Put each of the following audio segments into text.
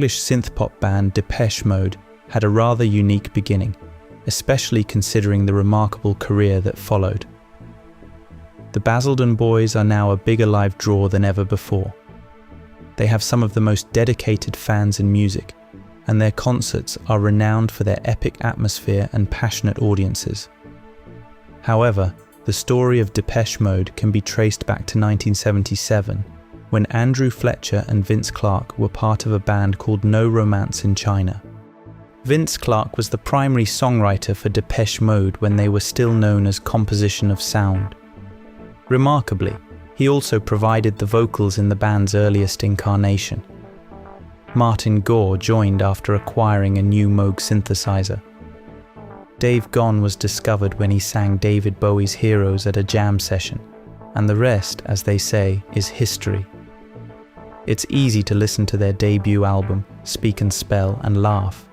English synthpop band Depeche Mode had a rather unique beginning, especially considering the remarkable career that followed. The Basildon Boys are now a bigger live draw than ever before. They have some of the most dedicated fans in music, and their concerts are renowned for their epic atmosphere and passionate audiences. However, the story of Depeche Mode can be traced back to 1977, when Andrew Fletcher and Vince Clarke were part of a band called No Romance in China. Vince Clarke was the primary songwriter for Depeche Mode when they were still known as Composition of Sound. Remarkably, he also provided the vocals in the band's earliest incarnation. Martin Gore joined after acquiring a new Moog synthesizer. Dave Gahan was discovered when he sang David Bowie's Heroes at a jam session, and the rest, as they say, is history. It's easy to listen to their debut album, Speak and Spell, and laugh.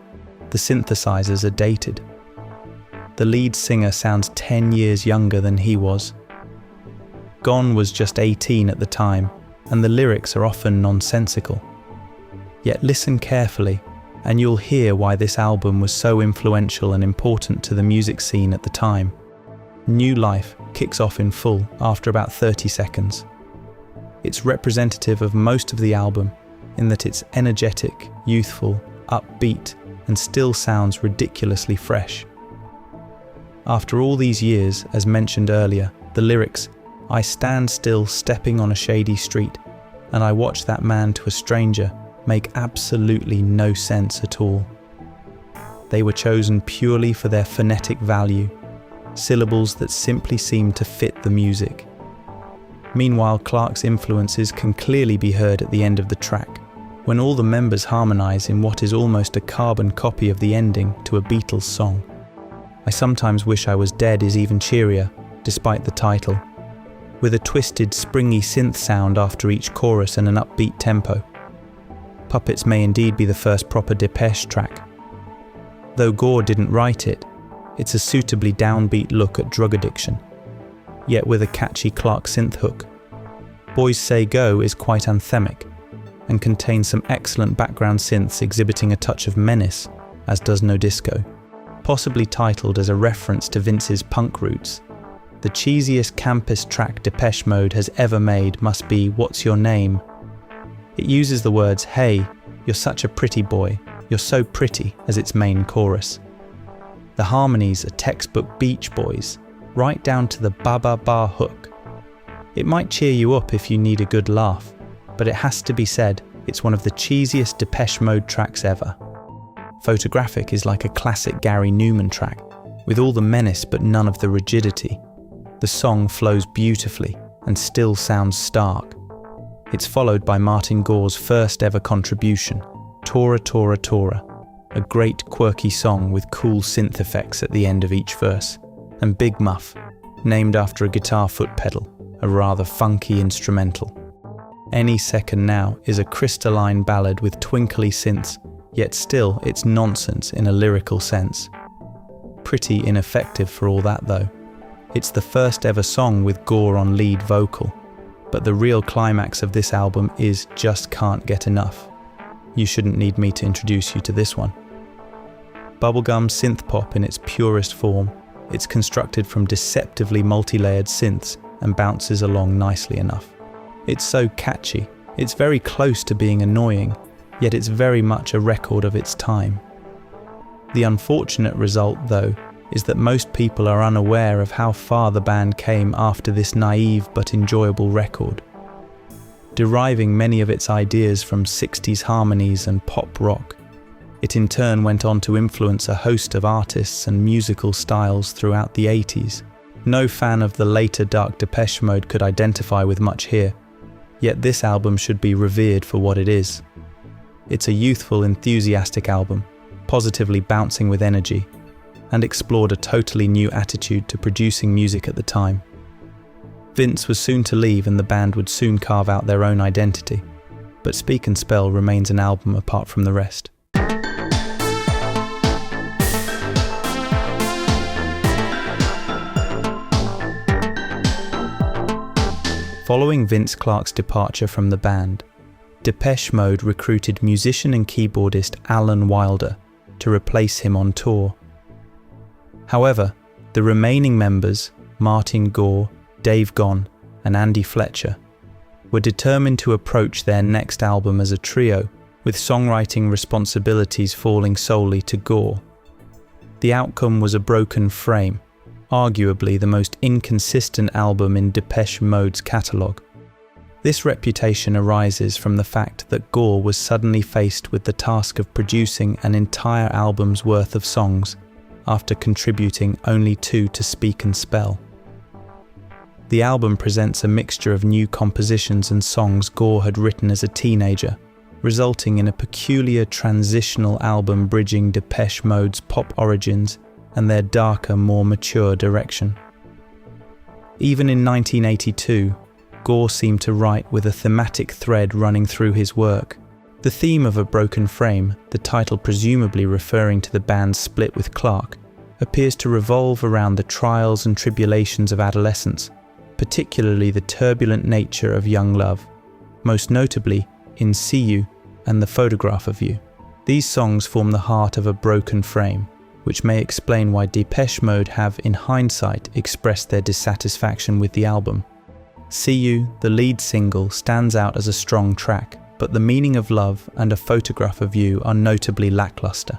The synthesizers are dated. The lead singer sounds 10 years younger than he was. Gahan was just 18 at the time, and the lyrics are often nonsensical. Yet listen carefully, and you'll hear why this album was so influential and important to the music scene at the time. New Life kicks off in full after about 30 seconds. It's representative of most of the album in that it's energetic, youthful, upbeat, and still sounds ridiculously fresh. After all these years, as mentioned earlier, the lyrics, "I stand still stepping on a shady street, and I watch that man to a stranger," make absolutely no sense at all. They were chosen purely for their phonetic value, syllables that simply seem to fit the music. Meanwhile, Clarke's influences can clearly be heard at the end of the track, when all the members harmonise in what is almost a carbon copy of the ending to a Beatles song. I Sometimes Wish I Was Dead is even cheerier, despite the title, with a twisted, springy synth sound after each chorus and an upbeat tempo. Puppets may indeed be the first proper Depeche track. Though Gore didn't write it, it's a suitably downbeat look at drug addiction, yet with a catchy Clarke synth hook. Boys Say Go is quite anthemic, and contains some excellent background synths exhibiting a touch of menace, as does No Disco. Possibly titled as a reference to Vince's punk roots, the cheesiest campus track Depeche Mode has ever made must be What's Your Name? It uses the words, "Hey, you're such a pretty boy, you're so pretty," as its main chorus. The harmonies are textbook Beach Boys, right down to the ba-ba-ba hook. It might cheer you up if you need a good laugh, but it has to be said, it's one of the cheesiest Depeche Mode tracks ever. Photographic is like a classic Gary Newman track, with all the menace but none of the rigidity. The song flows beautifully and still sounds stark. It's followed by Martin Gore's first ever contribution, Tora Tora Tora, a great quirky song with cool synth effects at the end of each verse, and Big Muff, named after a guitar foot pedal, a rather funky instrumental. Any Second Now is a crystalline ballad with twinkly synths, yet still it's nonsense in a lyrical sense. Pretty ineffective for all that though. It's the first ever song with Gore on lead vocal, but the real climax of this album is Just Can't Get Enough. You shouldn't need me to introduce you to this one. Bubblegum synthpop in its purest form, it's constructed from deceptively multi-layered synths and bounces along nicely enough. It's so catchy, it's very close to being annoying, yet it's very much a record of its time. The unfortunate result, though, is that most people are unaware of how far the band came after this naive but enjoyable record. Deriving many of its ideas from 60s harmonies and pop rock, it in turn went on to influence a host of artists and musical styles throughout the 80s. No fan of the later dark Depeche Mode could identify with much here, yet this album should be revered for what it is. It's a youthful, enthusiastic album, positively bouncing with energy, and explored a totally new attitude to producing music at the time. Vince was soon to leave and the band would soon carve out their own identity, but Speak and Spell remains an album apart from the rest. Following Vince Clarke's departure from the band, Depeche Mode recruited musician and keyboardist Alan Wilder to replace him on tour. However, the remaining members, Martin Gore, Dave Gahan, and Andy Fletcher, were determined to approach their next album as a trio, with songwriting responsibilities falling solely to Gore. The outcome was a broken frame, arguably the most inconsistent album in Depeche Mode's catalogue. This reputation arises from the fact that Gore was suddenly faced with the task of producing an entire album's worth of songs after contributing only 2 to Speak and Spell. The album presents a mixture of new compositions and songs Gore had written as a teenager, resulting in a peculiar transitional album bridging Depeche Mode's pop origins and their darker, more mature direction. Even in 1982, Gore seemed to write with a thematic thread running through his work. The theme of A Broken Frame, the title presumably referring to the band's split with Clark, appears to revolve around the trials and tribulations of adolescence, particularly the turbulent nature of young love, most notably in See You and The Photograph of You. These songs form the heart of A Broken Frame, which may explain why Depeche Mode have, in hindsight, expressed their dissatisfaction with the album. See You, the lead single, stands out as a strong track, but The Meaning of Love and A Photograph of You are notably lackluster.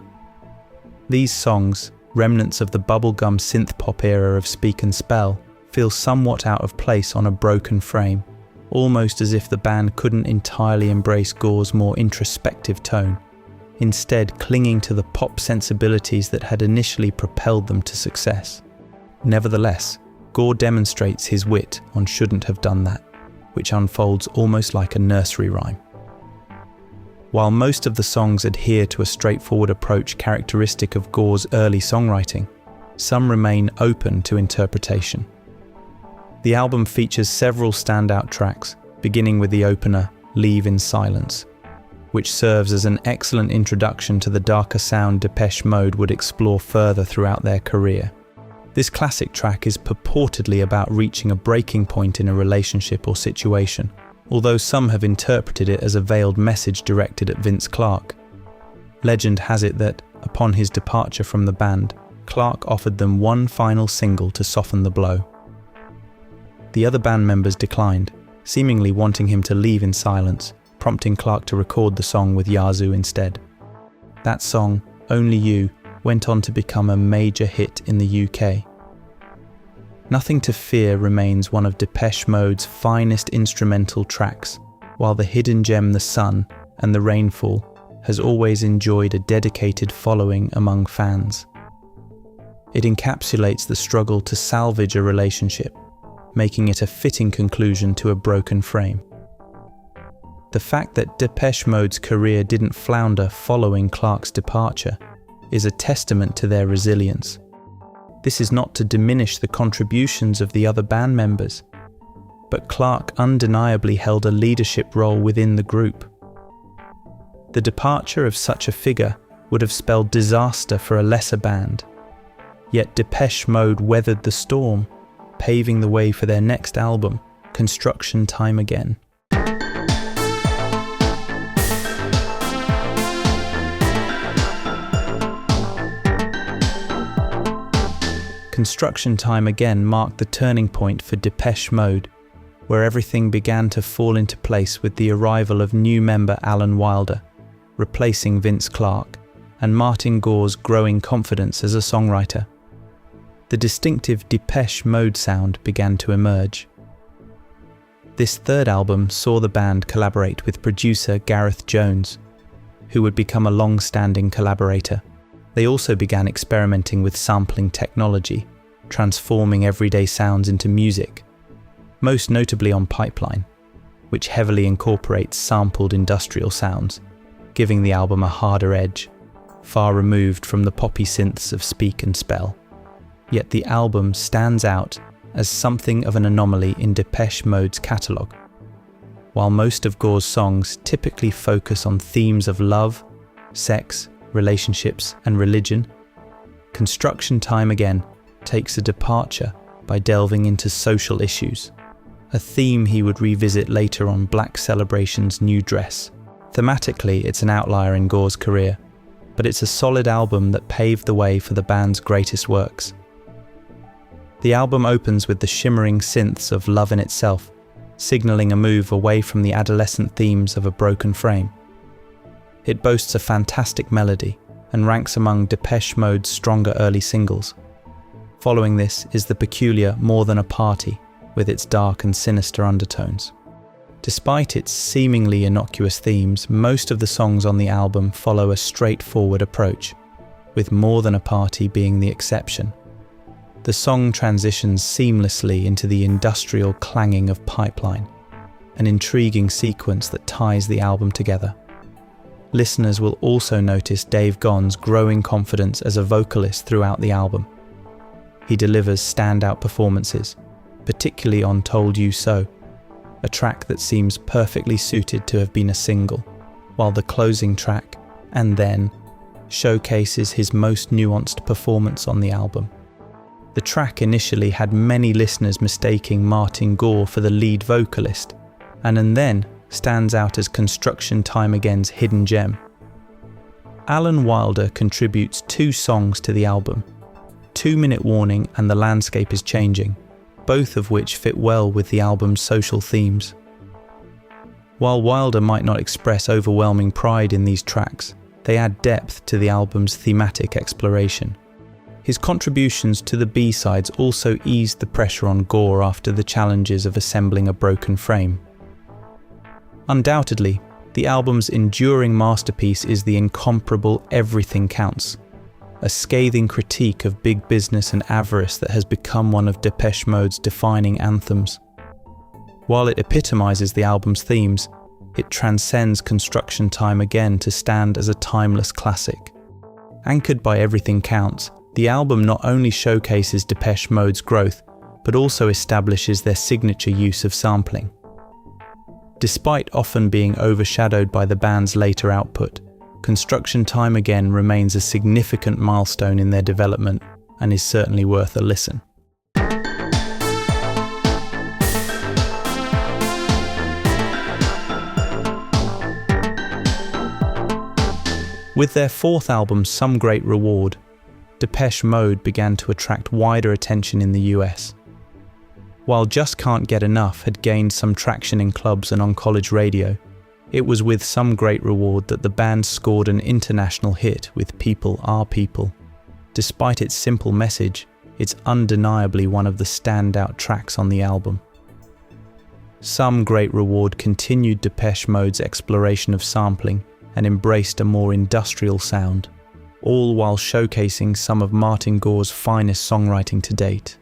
These songs, remnants of the bubblegum synthpop era of Speak and Spell, feel somewhat out of place on A Broken Frame, almost as if the band couldn't entirely embrace Gore's more introspective tone, instead clinging to the pop sensibilities that had initially propelled them to success. Nevertheless, Gore demonstrates his wit on Shouldn't Have Done That, which unfolds almost like a nursery rhyme. While most of the songs adhere to a straightforward approach characteristic of Gore's early songwriting, some remain open to interpretation. The album features several standout tracks, beginning with the opener, Leave in Silence, which serves as an excellent introduction to the darker sound Depeche Mode would explore further throughout their career. This classic track is purportedly about reaching a breaking point in a relationship or situation, although some have interpreted it as a veiled message directed at Vince Clarke. Legend has it that, upon his departure from the band, Clarke offered them one final single to soften the blow. The other band members declined, seemingly wanting him to leave in silence, prompting Clarke to record the song with Yazoo instead. That song, Only You, went on to become a major hit in the UK. Nothing to Fear remains one of Depeche Mode's finest instrumental tracks, while the hidden gem The Sun and The Rainfall has always enjoyed a dedicated following among fans. It encapsulates the struggle to salvage a relationship, making it a fitting conclusion to A Broken Frame. The fact that Depeche Mode's career didn't flounder following Clarke's departure is a testament to their resilience. This is not to diminish the contributions of the other band members, but Clarke undeniably held a leadership role within the group. The departure of such a figure would have spelled disaster for a lesser band, yet Depeche Mode weathered the storm, paving the way for their next album, Construction Time Again. Construction Time Again marked the turning point for Depeche Mode, where everything began to fall into place with the arrival of new member Alan Wilder, replacing Vince Clarke, and Martin Gore's growing confidence as a songwriter. The distinctive Depeche Mode sound began to emerge. This third album saw the band collaborate with producer Gareth Jones, who would become a long-standing collaborator. They also began experimenting with sampling technology, transforming everyday sounds into music, most notably on Pipeline, which heavily incorporates sampled industrial sounds, giving the album a harder edge, far removed from the poppy synths of Speak and Spell. Yet the album stands out as something of an anomaly in Depeche Mode's catalogue. While most of Gore's songs typically focus on themes of love, sex, relationships, and religion, Construction Time Again takes a departure by delving into social issues, a theme he would revisit later on Black Celebration's New Dress. Thematically, it's an outlier in Gore's career, but it's a solid album that paved the way for the band's greatest works. The album opens with the shimmering synths of Love in Itself, signalling a move away from the adolescent themes of A Broken Frame. It boasts a fantastic melody and ranks among Depeche Mode's stronger early singles. Following this is the peculiar More Than a Party, with its dark and sinister undertones. Despite its seemingly innocuous themes, most of the songs on the album follow a straightforward approach, with More Than a Party being the exception. The song transitions seamlessly into the industrial clanging of Pipeline, an intriguing sequence that ties the album together. Listeners will also notice Dave Gaughan's growing confidence as a vocalist throughout the album. He delivers standout performances, particularly on Told You So, a track that seems perfectly suited to have been a single, while the closing track, And Then, showcases his most nuanced performance on the album. The track initially had many listeners mistaking Martin Gore for the lead vocalist, and Then stands out as Construction Time Again's hidden gem. Alan Wilder contributes 2 songs to the album, 2 Minute Warning and The Landscape is Changing, both of which fit well with the album's social themes. While Wilder might not express overwhelming pride in these tracks, they add depth to the album's thematic exploration. His contributions to the B-sides also eased the pressure on Gore after the challenges of assembling A Broken Frame. Undoubtedly, the album's enduring masterpiece is the incomparable Everything Counts, a scathing critique of big business and avarice that has become one of Depeche Mode's defining anthems. While it epitomizes the album's themes, it transcends Construction Time Again to stand as a timeless classic. Anchored by Everything Counts, the album not only showcases Depeche Mode's growth, but also establishes their signature use of sampling. Despite often being overshadowed by the band's later output, Construction Time Again remains a significant milestone in their development and is certainly worth a listen. With their 4th album, Some Great Reward, Depeche Mode began to attract wider attention in the US. While Just Can't Get Enough had gained some traction in clubs and on college radio, it was with Some Great Reward that the band scored an international hit with People Are People. Despite its simple message, it's undeniably one of the standout tracks on the album. Some Great Reward continued Depeche Mode's exploration of sampling and embraced a more industrial sound, all while showcasing some of Martin Gore's finest songwriting to date.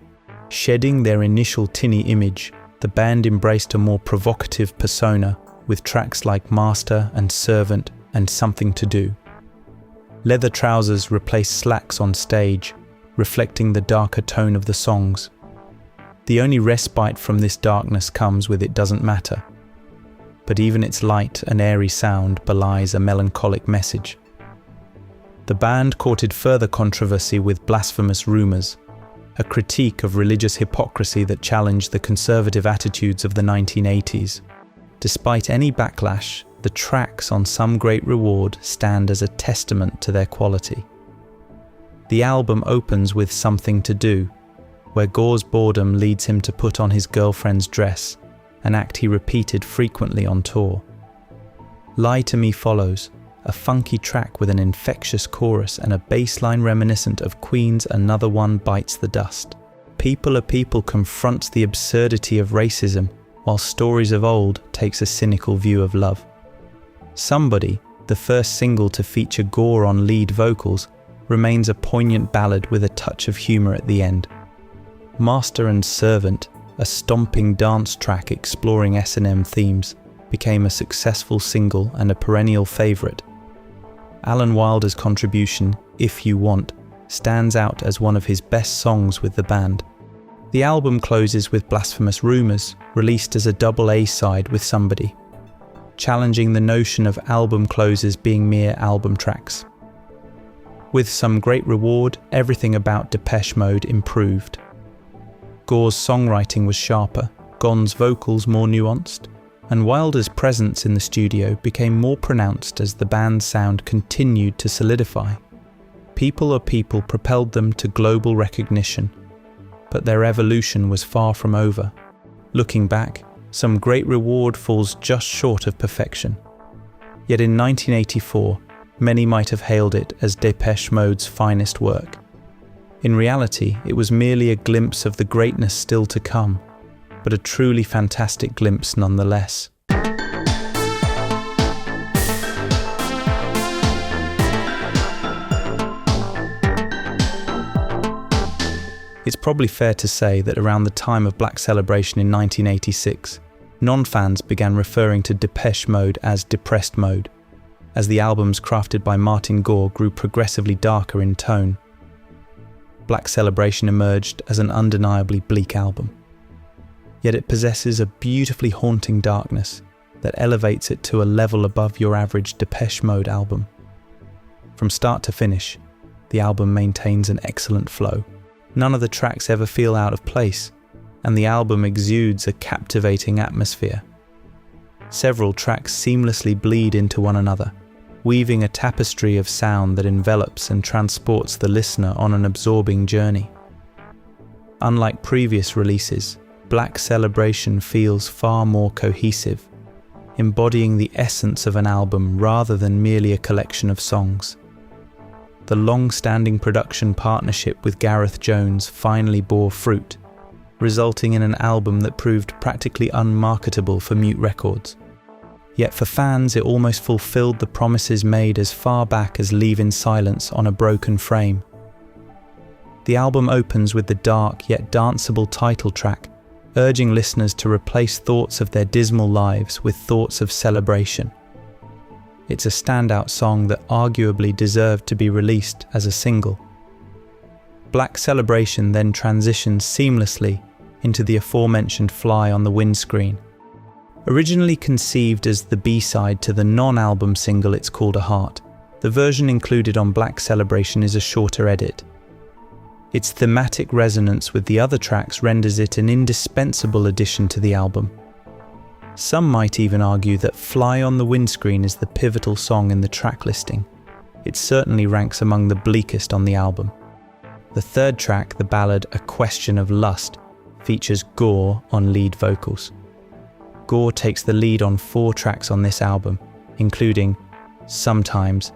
Shedding their initial tinny image, the band embraced a more provocative persona with tracks like Master and Servant and Something to Do. Leather trousers replaced slacks on stage, reflecting the darker tone of the songs. The only respite from this darkness comes with It Doesn't Matter, but even its light and airy sound belies a melancholic message. The band courted further controversy with Blasphemous Rumours, a critique of religious hypocrisy that challenged the conservative attitudes of the 1980s. Despite any backlash, the tracks on Some Great Reward stand as a testament to their quality. The album opens with Something to Do, where Gore's boredom leads him to put on his girlfriend's dress, an act he repeated frequently on tour. Lie to Me follows, a funky track with an infectious chorus and a bass line reminiscent of Queen's Another One Bites the Dust. People Are People confronts the absurdity of racism, while Stories of Old takes a cynical view of love. Somebody, the first single to feature Gore on lead vocals, remains a poignant ballad with a touch of humour at the end. Master and Servant, a stomping dance track exploring S&M themes, became a successful single and a perennial favourite. Alan Wilder's contribution, If You Want, stands out as one of his best songs with the band. The album closes with Blasphemous Rumours, released as a double A-side with Somebody, challenging the notion of album closes being mere album tracks. With Some Great Reward, everything about Depeche Mode improved. Gore's songwriting was sharper, Gaughan's vocals more nuanced, and Wilder's presence in the studio became more pronounced as the band's sound continued to solidify. People Are People propelled them to global recognition, but their evolution was far from over. Looking back, Some Great Reward falls just short of perfection. Yet in 1984, many might have hailed it as Depeche Mode's finest work. In reality, it was merely a glimpse of the greatness still to come, but a truly fantastic glimpse nonetheless. It's probably fair to say that around the time of Black Celebration in 1986, non-fans began referring to Depeche Mode as Depressed Mode, as the albums crafted by Martin Gore grew progressively darker in tone. Black Celebration emerged as an undeniably bleak album. Yet it possesses a beautifully haunting darkness that elevates it to a level above your average Depeche Mode album. From start to finish, the album maintains an excellent flow. None of the tracks ever feel out of place, and the album exudes a captivating atmosphere. Several tracks seamlessly bleed into one another, weaving a tapestry of sound that envelops and transports the listener on an absorbing journey. Unlike previous releases, Black Celebration feels far more cohesive, embodying the essence of an album rather than merely a collection of songs. The long-standing production partnership with Gareth Jones finally bore fruit, resulting in an album that proved practically unmarketable for Mute Records. Yet for fans, it almost fulfilled the promises made as far back as Leave in Silence on a Broken Frame. The album opens with the dark yet danceable title track, urging listeners to replace thoughts of their dismal lives with thoughts of celebration. It's a standout song that arguably deserved to be released as a single. Black Celebration then transitions seamlessly into the aforementioned Fly on the Windscreen. Originally conceived as the B-side to the non-album single It's Called a Heart, the version included on Black Celebration is a shorter edit. Its thematic resonance with the other tracks renders it an indispensable addition to the album. Some might even argue that Fly on the Windscreen is the pivotal song in the track listing. It certainly ranks among the bleakest on the album. The third track, the ballad A Question of Lust, features Gore on lead vocals. Gore takes the lead on 4 tracks on this album, including Sometimes,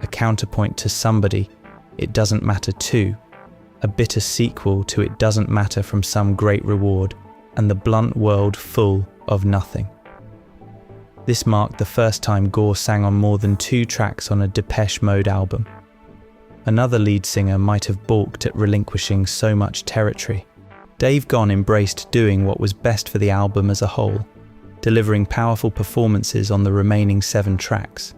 a counterpoint to Somebody, It Doesn't Matter Too, a bitter sequel to It Doesn't Matter from Some Great Reward, and The Blunt World Full of Nothing. This marked the first time Gore sang on more than 2 tracks on a Depeche Mode album. Another lead singer might have balked at relinquishing so much territory. Dave Gahan embraced doing what was best for the album as a whole, delivering powerful performances on the remaining 7 tracks.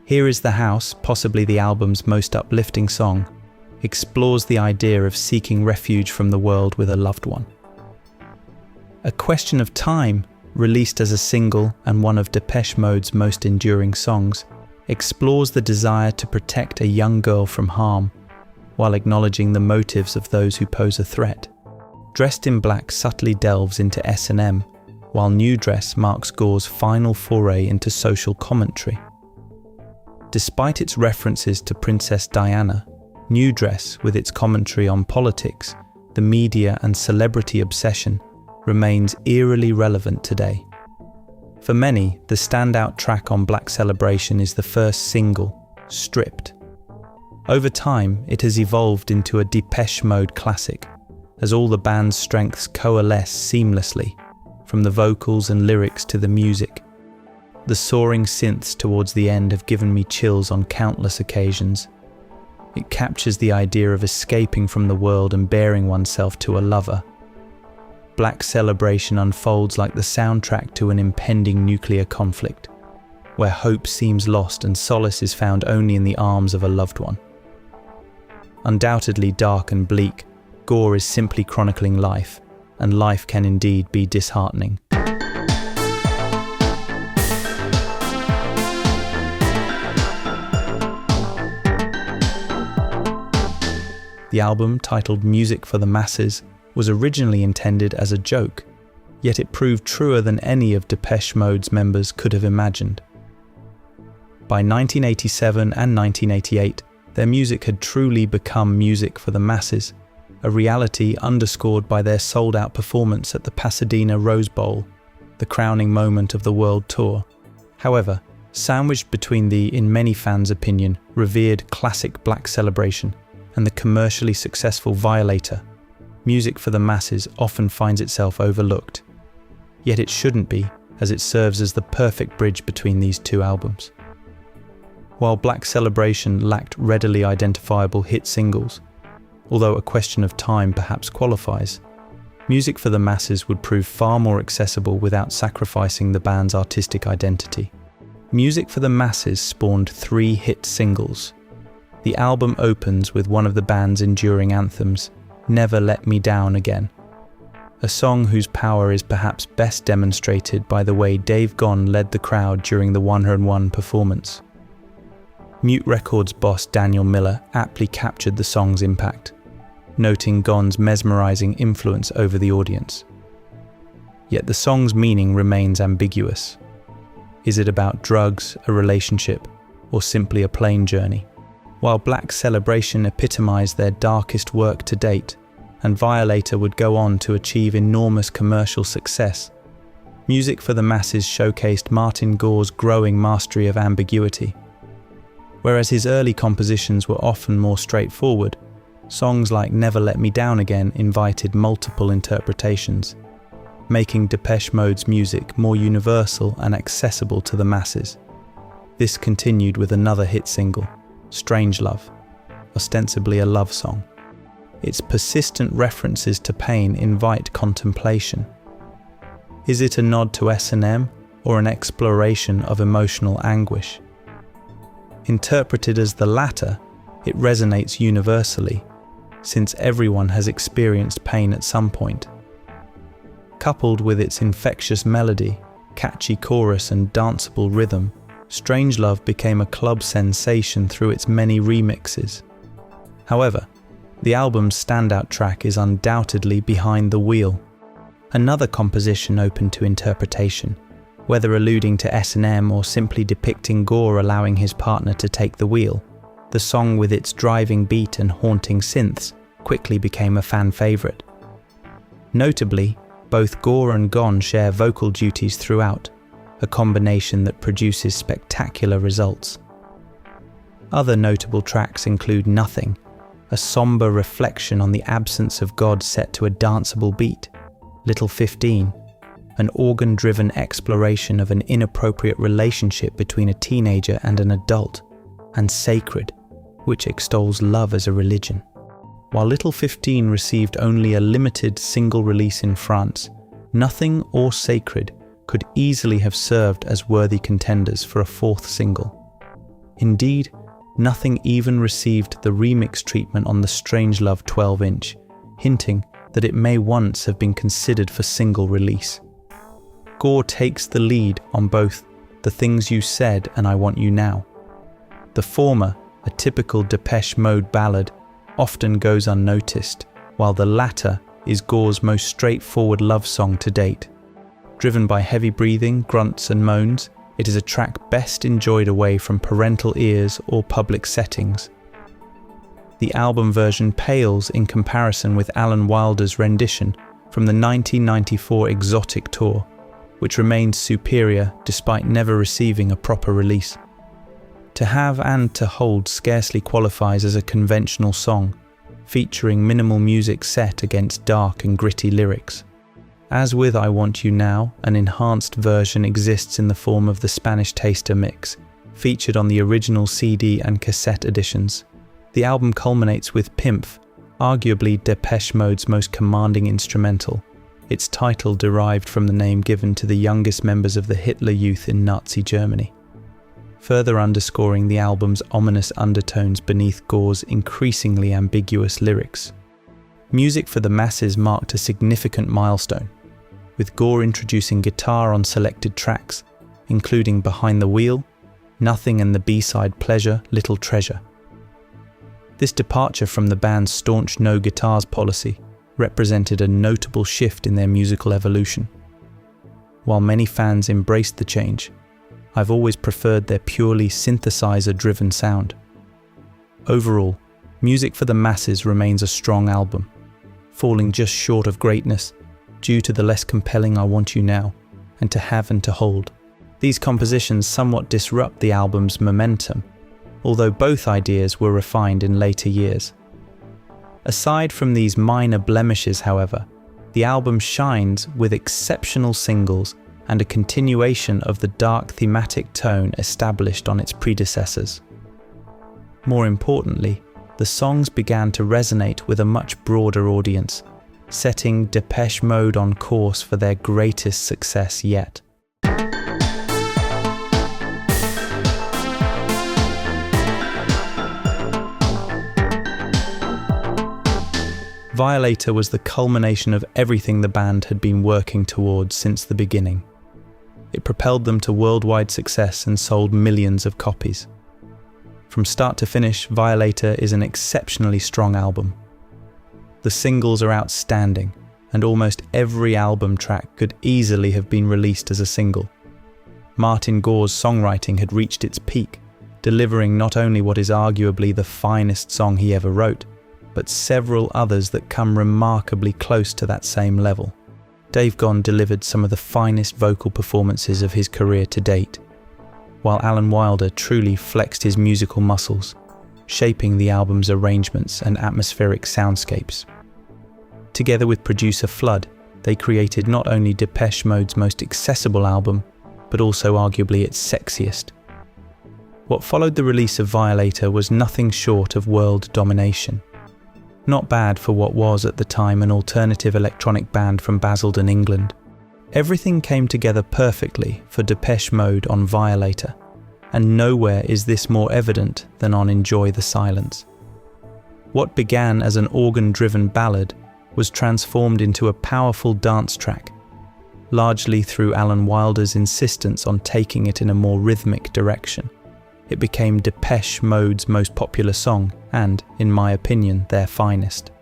Here Is the House, possibly the album's most uplifting song, explores the idea of seeking refuge from the world with a loved one. A Question of Time, released as a single and one of Depeche Mode's most enduring songs, explores the desire to protect a young girl from harm, while acknowledging the motives of those who pose a threat. Dressed in Black subtly delves into S&M, while New Dress marks Gore's final foray into social commentary. Despite its references to Princess Diana, New Dress, with its commentary on politics, the media and celebrity obsession, remains eerily relevant today. For many, the standout track on Black Celebration is the first single, Stripped. Over time, it has evolved into a Depeche Mode classic, as all the band's strengths coalesce seamlessly, from the vocals and lyrics to the music. The soaring synths towards the end have given me chills on countless occasions. It captures the idea of escaping from the world and bearing oneself to a lover. Black Celebration unfolds like the soundtrack to an impending nuclear conflict, where hope seems lost and solace is found only in the arms of a loved one. Undoubtedly dark and bleak, Gore is simply chronicling life, and life can indeed be disheartening. The album, titled Music for the Masses, was originally intended as a joke, yet it proved truer than any of Depeche Mode's members could have imagined. By 1987 and 1988, their music had truly become music for the masses, a reality underscored by their sold-out performance at the Pasadena Rose Bowl, the crowning moment of the world tour. However, sandwiched between the, in many fans' opinion, revered classic Black Celebration and the commercially successful Violator, music for the masses often finds itself overlooked. Yet it shouldn't be, as it serves as the perfect bridge between these two albums. While Black Celebration lacked readily identifiable hit singles, although A Question of Time perhaps qualifies, music for the masses would prove far more accessible without sacrificing the band's artistic identity. Music for the Masses spawned 3 hit singles. The album opens with one of the band's enduring anthems, Never Let Me Down Again, a song whose power is perhaps best demonstrated by the way Dave Gahan led the crowd during the 101 performance. Mute Records boss Daniel Miller aptly captured the song's impact, noting Gahan's mesmerizing influence over the audience. Yet the song's meaning remains ambiguous. Is it about drugs, a relationship, or simply a plain journey? While Black Celebration epitomized their darkest work to date, and Violator would go on to achieve enormous commercial success, Music for the Masses showcased Martin Gore's growing mastery of ambiguity. Whereas his early compositions were often more straightforward, songs like Never Let Me Down Again invited multiple interpretations, making Depeche Mode's music more universal and accessible to the masses. This continued with another hit single, Strangelove, ostensibly a love song. Its persistent references to pain invite contemplation. Is it a nod to S&M or an exploration of emotional anguish? Interpreted as the latter, it resonates universally, since everyone has experienced pain at some point. Coupled with its infectious melody, catchy chorus and danceable rhythm, Strangelove became a club sensation through its many remixes. However, the album's standout track is undoubtedly Behind the Wheel, another composition open to interpretation, whether alluding to S&M or simply depicting Gore allowing his partner to take the wheel. The song, with its driving beat and haunting synths, quickly became a fan favourite. Notably, both Gore and Gahan share vocal duties throughout, a combination that produces spectacular results. Other notable tracks include Nothing, a somber reflection on the absence of God set to a danceable beat, Little 15, an organ-driven exploration of an inappropriate relationship between a teenager and an adult, and Sacred, which extols love as a religion. While Little 15 received only a limited single release in France, Nothing or Sacred could easily have served as worthy contenders for a 4th single. Indeed, Nothing even received the remix treatment on the Strangelove 12-inch, hinting that it may once have been considered for single release. Gore takes the lead on both The Things You Said and I Want You Now. The former, a typical Depeche Mode ballad, often goes unnoticed, while the latter is Gore's most straightforward love song to date. Driven by heavy breathing, grunts and moans, it is a track best enjoyed away from parental ears or public settings. The album version pales in comparison with Alan Wilder's rendition from the 1994 Exotic tour, which remains superior despite never receiving a proper release. To Have and To Hold scarcely qualifies as a conventional song, featuring minimal music set against dark and gritty lyrics. As with I Want You Now, an enhanced version exists in the form of the Spanish Taster mix, featured on the original CD and cassette editions. The album culminates with Pimpf, arguably Depeche Mode's most commanding instrumental, its title derived from the name given to the youngest members of the Hitler Youth in Nazi Germany, further underscoring the album's ominous undertones beneath Gore's increasingly ambiguous lyrics. Music for the Masses marked a significant milestone, with Gore introducing guitar on selected tracks, including Behind the Wheel, Nothing and the B-side Pleasure, Little Treasure. This departure from the band's staunch no guitars policy represented a notable shift in their musical evolution. While many fans embraced the change, I've always preferred their purely synthesizer-driven sound. Overall, Music for the Masses remains a strong album, falling just short of greatness due to the less compelling I Want You Now and To Have and To Hold. These compositions somewhat disrupt the album's momentum, although both ideas were refined in later years. Aside from these minor blemishes, however, the album shines with exceptional singles and a continuation of the dark thematic tone established on its predecessors. More importantly, the songs began to resonate with a much broader audience, setting Depeche Mode on course for their greatest success yet. Violator was the culmination of everything the band had been working towards since the beginning. It propelled them to worldwide success and sold millions of copies. From start to finish, Violator is an exceptionally strong album. The singles are outstanding, and almost every album track could easily have been released as a single. Martin Gore's songwriting had reached its peak, delivering not only what is arguably the finest song he ever wrote, but several others that come remarkably close to that same level. Dave Gahan delivered some of the finest vocal performances of his career to date, while Alan Wilder truly flexed his musical muscles, shaping the album's arrangements and atmospheric soundscapes. Together with producer Flood, they created not only Depeche Mode's most accessible album, but also arguably its sexiest. What followed the release of Violator was nothing short of world domination. Not bad for what was at the time an alternative electronic band from Basildon, England. Everything came together perfectly for Depeche Mode on Violator, and nowhere is this more evident than on Enjoy the Silence. What began as an organ-driven ballad was transformed into a powerful dance track, largely through Alan Wilder's insistence on taking it in a more rhythmic direction. It became Depeche Mode's most popular song and, in my opinion, their finest.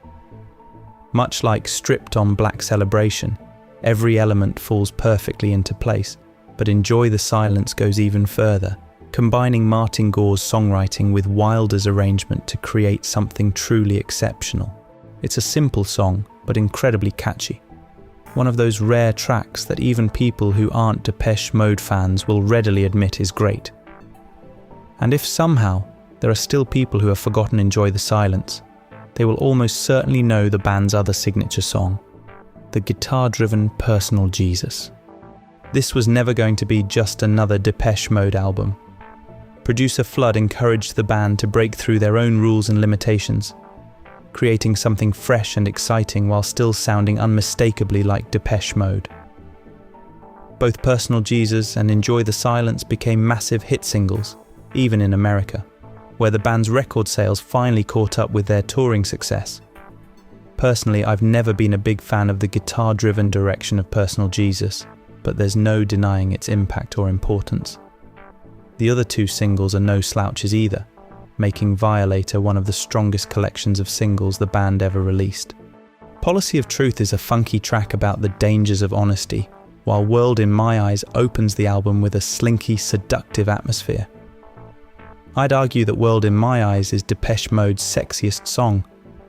Much like Stripped on Black Celebration, every element falls perfectly into place, but Enjoy the Silence goes even further, combining Martin Gore's songwriting with Wilder's arrangement to create something truly exceptional. It's a simple song, but incredibly catchy. One of those rare tracks that even people who aren't Depeche Mode fans will readily admit is great. And if somehow there are still people who have forgotten Enjoy the Silence, they will almost certainly know the band's other signature song, the guitar-driven Personal Jesus. This was never going to be just another Depeche Mode album. Producer Flood encouraged the band to break through their own rules and limitations, creating something fresh and exciting while still sounding unmistakably like Depeche Mode. Both Personal Jesus and Enjoy the Silence became massive hit singles, even in America, where the band's record sales finally caught up with their touring success. Personally, I've never been a big fan of the guitar-driven direction of Personal Jesus, but there's no denying its impact or importance. The other two singles are no slouches either, making Violator one of the strongest collections of singles the band ever released. Policy of Truth is a funky track about the dangers of honesty, while World in My Eyes opens the album with a slinky, seductive atmosphere. I'd argue that World in My Eyes is Depeche Mode's sexiest song,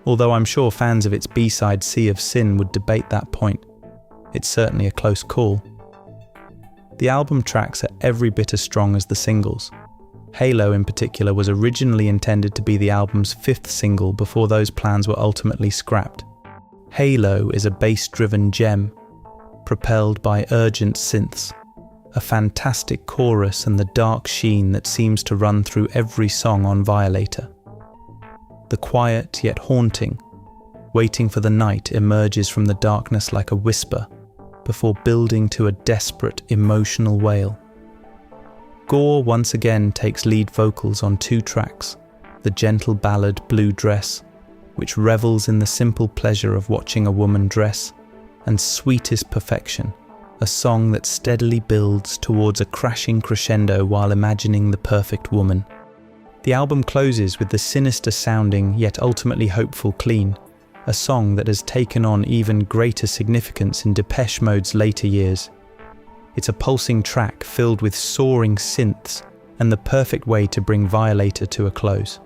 although I'm sure fans of its B-side Sea of Sin would debate that point. It's certainly a close call. The album tracks are every bit as strong as the singles. Halo in particular was originally intended to be the album's fifth single before those plans were ultimately scrapped. Halo is a bass-driven gem, propelled by urgent synths, a fantastic chorus and the dark sheen that seems to run through every song on Violator. The quiet yet haunting, Waiting for the Night emerges from the darkness like a whisper, before building to a desperate, emotional wail. Gore once again takes lead vocals on two tracks, the gentle ballad Blue Dress, which revels in the simple pleasure of watching a woman dress, and Sweetest Perfection, a song that steadily builds towards a crashing crescendo while imagining the perfect woman. The album closes with the sinister-sounding yet ultimately hopeful Clean, a song that has taken on even greater significance in Depeche Mode's later years. It's a pulsing track filled with soaring synths and the perfect way to bring Violator to a close.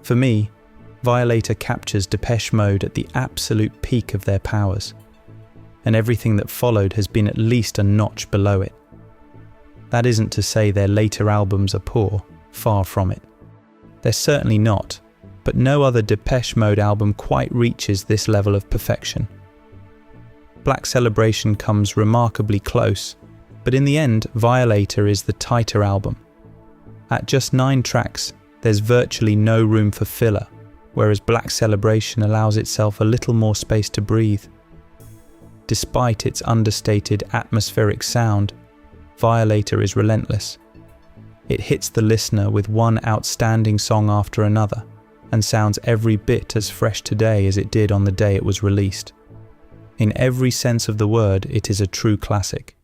For me, Violator captures Depeche Mode at the absolute peak of their powers, and everything that followed has been at least a notch below it. That isn't to say their later albums are poor, far from it. They're certainly not, but no other Depeche Mode album quite reaches this level of perfection. Black Celebration comes remarkably close, but in the end, Violator is the tighter album. At just 9 tracks, there's virtually no room for filler, whereas Black Celebration allows itself a little more space to breathe. Despite its understated atmospheric sound, Violator is relentless. It hits the listener with one outstanding song after another, and sounds every bit as fresh today as it did on the day it was released. In every sense of the word, it is a true classic.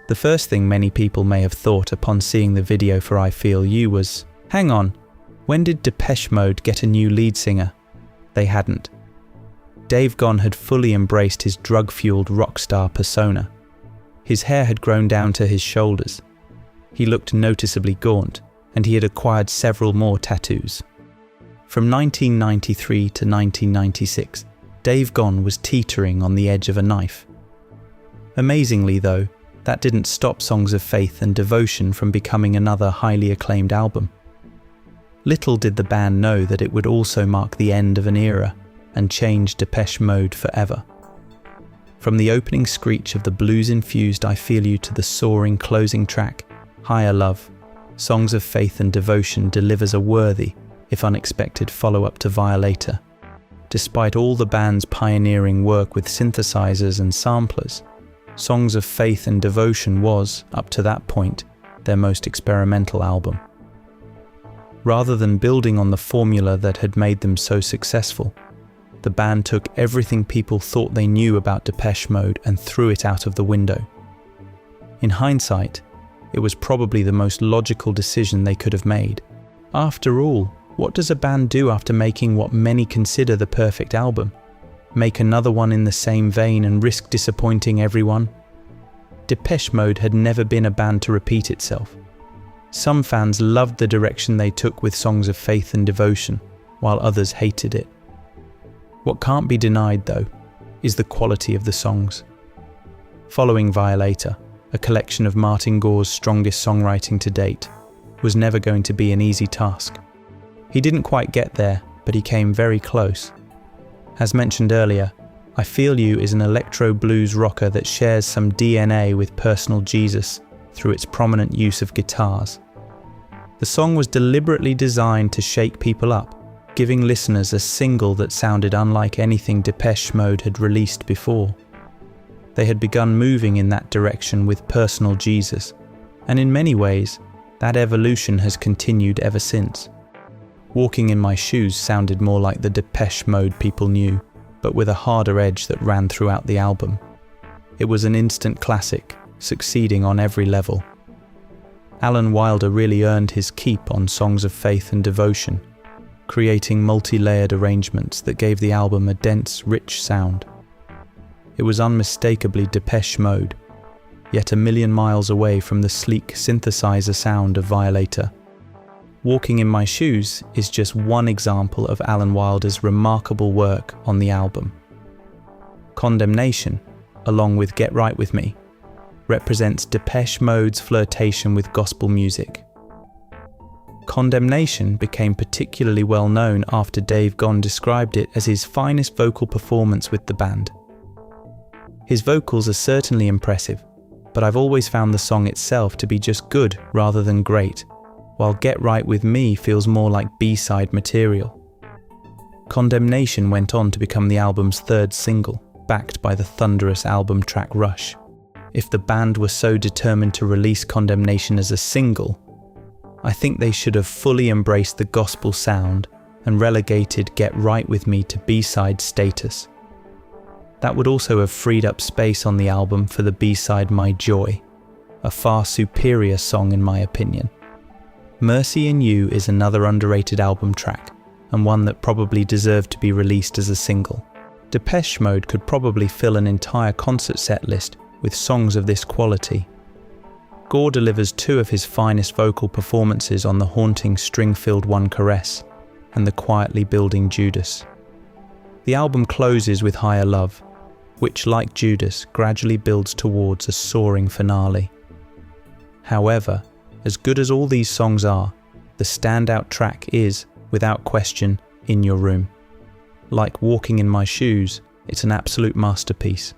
The first thing many people may have thought upon seeing the video for I Feel You was, hang on, when did Depeche Mode get a new lead singer? They hadn't. Dave Gahan had fully embraced his drug-fueled rock star persona. His hair had grown down to his shoulders. He looked noticeably gaunt, and he had acquired several more tattoos. From 1993 to 1996, Dave Gahan was teetering on the edge of a knife. Amazingly though, that didn't stop Songs of Faith and Devotion from becoming another highly acclaimed album. Little did the band know that it would also mark the end of an era and change Depeche Mode forever. From the opening screech of the blues-infused I Feel You to the soaring closing track, Higher Love, Songs of Faith and Devotion delivers a worthy, if unexpected, follow-up to Violator. Despite all the band's pioneering work with synthesizers and samplers, Songs of Faith and Devotion was, up to that point, their most experimental album. Rather than building on the formula that had made them so successful, the band took everything people thought they knew about Depeche Mode and threw it out of the window. In hindsight, it was probably the most logical decision they could have made. After all, what does a band do after making what many consider the perfect album? Make another one in the same vein and risk disappointing everyone? Depeche Mode had never been a band to repeat itself. Some fans loved the direction they took with Songs of Faith and Devotion, while others hated it. What can't be denied, though, is the quality of the songs. Following Violator, a collection of Martin Gore's strongest songwriting to date, was never going to be an easy task. He didn't quite get there, but he came very close. As mentioned earlier, I Feel You is an electro blues rocker that shares some DNA with Personal Jesus through its prominent use of guitars. The song was deliberately designed to shake people up, giving listeners a single that sounded unlike anything Depeche Mode had released before. They had begun moving in that direction with Personal Jesus, and in many ways, that evolution has continued ever since. Walking in My Shoes sounded more like the Depeche Mode people knew, but with a harder edge that ran throughout the album. It was an instant classic, succeeding on every level. Alan Wilder really earned his keep on Songs of Faith and Devotion, creating multi-layered arrangements that gave the album a dense, rich sound. It was unmistakably Depeche Mode, yet a million miles away from the sleek synthesizer sound of Violator. Walking in My Shoes is just one example of Alan Wilder's remarkable work on the album. Condemnation, along with Get Right With Me, represents Depeche Mode's flirtation with gospel music. Condemnation became particularly well known after Dave Gahan described it as his finest vocal performance with the band. His vocals are certainly impressive, but I've always found the song itself to be just good rather than great, while Get Right With Me feels more like B-side material. Condemnation went on to become the album's third single, backed by the thunderous album track Rush. If the band were so determined to release Condemnation as a single, I think they should have fully embraced the gospel sound and relegated Get Right With Me to B-side status. That would also have freed up space on the album for the B-side My Joy, a far superior song in my opinion. Mercy in You is another underrated album track, and one that probably deserved to be released as a single. Depeche Mode could probably fill an entire concert set list with songs of this quality. Gore delivers two of his finest vocal performances on the haunting string-filled One Caress and the quietly building Judas. The album closes with Higher Love, which, like Judas, gradually builds towards a soaring finale. However, as good as all these songs are, the standout track is, without question, In Your Room. Like Walking in My Shoes, it's an absolute masterpiece.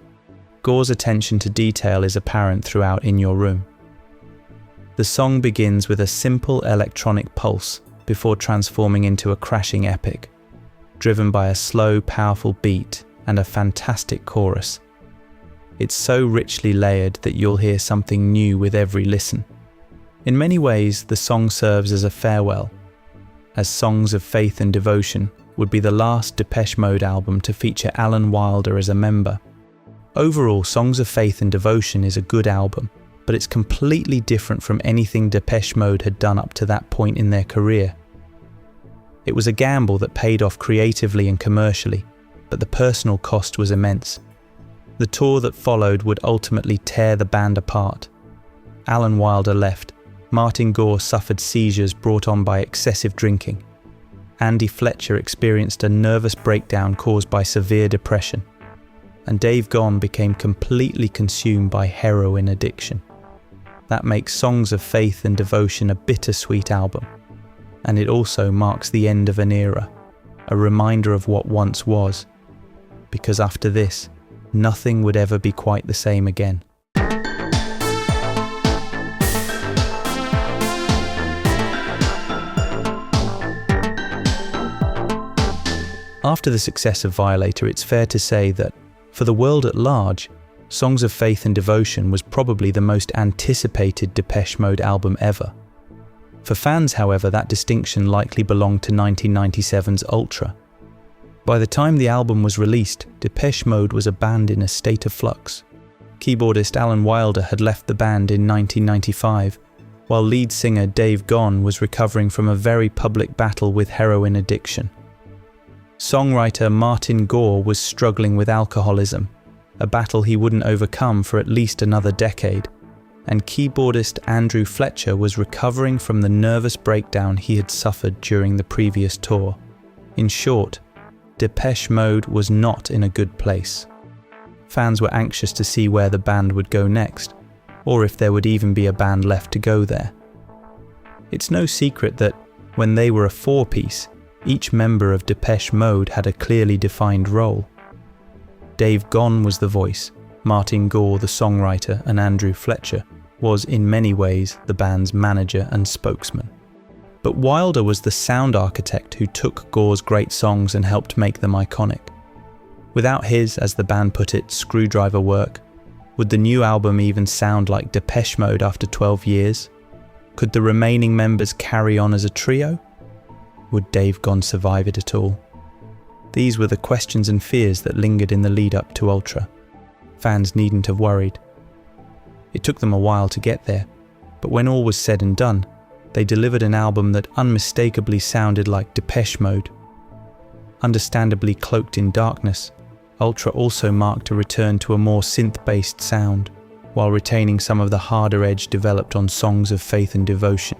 Gore's attention to detail is apparent throughout In Your Room. The song begins with a simple electronic pulse before transforming into a crashing epic, driven by a slow, powerful beat and a fantastic chorus. It's so richly layered that you'll hear something new with every listen. In many ways, the song serves as a farewell, as Songs of Faith and Devotion would be the last Depeche Mode album to feature Alan Wilder as a member. Overall, Songs of Faith and Devotion is a good album, but it's completely different from anything Depeche Mode had done up to that point in their career. It was a gamble that paid off creatively and commercially, but the personal cost was immense. The tour that followed would ultimately tear the band apart. Alan Wilder left, Martin Gore suffered seizures brought on by excessive drinking, Andy Fletcher experienced a nervous breakdown caused by severe depression, and Dave Gahan became completely consumed by heroin addiction. That makes Songs of Faith and Devotion a bittersweet album, and it also marks the end of an era, a reminder of what once was, because after this, nothing would ever be quite the same again. After the success of Violator, it's fair to say that, for the world at large, Songs of Faith and Devotion was probably the most anticipated Depeche Mode album ever. For fans, however, that distinction likely belonged to 1997's Ultra. By the time the album was released, Depeche Mode was a band in a state of flux. Keyboardist Alan Wilder had left the band in 1995, while lead singer Dave Gahan was recovering from a very public battle with heroin addiction. Songwriter Martin Gore was struggling with alcoholism, a battle he wouldn't overcome for at least another decade, and keyboardist Andrew Fletcher was recovering from the nervous breakdown he had suffered during the previous tour. In short, Depeche Mode was not in a good place. Fans were anxious to see where the band would go next, or if there would even be a band left to go there. It's no secret that, when they were a four-piece, each member of Depeche Mode had a clearly defined role. Dave Gahan was the voice, Martin Gore the songwriter, and Andrew Fletcher was in many ways the band's manager and spokesman. But Wilder was the sound architect who took Gore's great songs and helped make them iconic. Without his, as the band put it, screwdriver work, would the new album even sound like Depeche Mode after 12 years? Could the remaining members carry on as a trio? Would Dave Gahan survive it at all? These were the questions and fears that lingered in the lead-up to Ultra. Fans needn't have worried. It took them a while to get there, but when all was said and done, they delivered an album that unmistakably sounded like Depeche Mode. Understandably cloaked in darkness, Ultra also marked a return to a more synth-based sound, while retaining some of the harder edge developed on Songs of Faith and Devotion.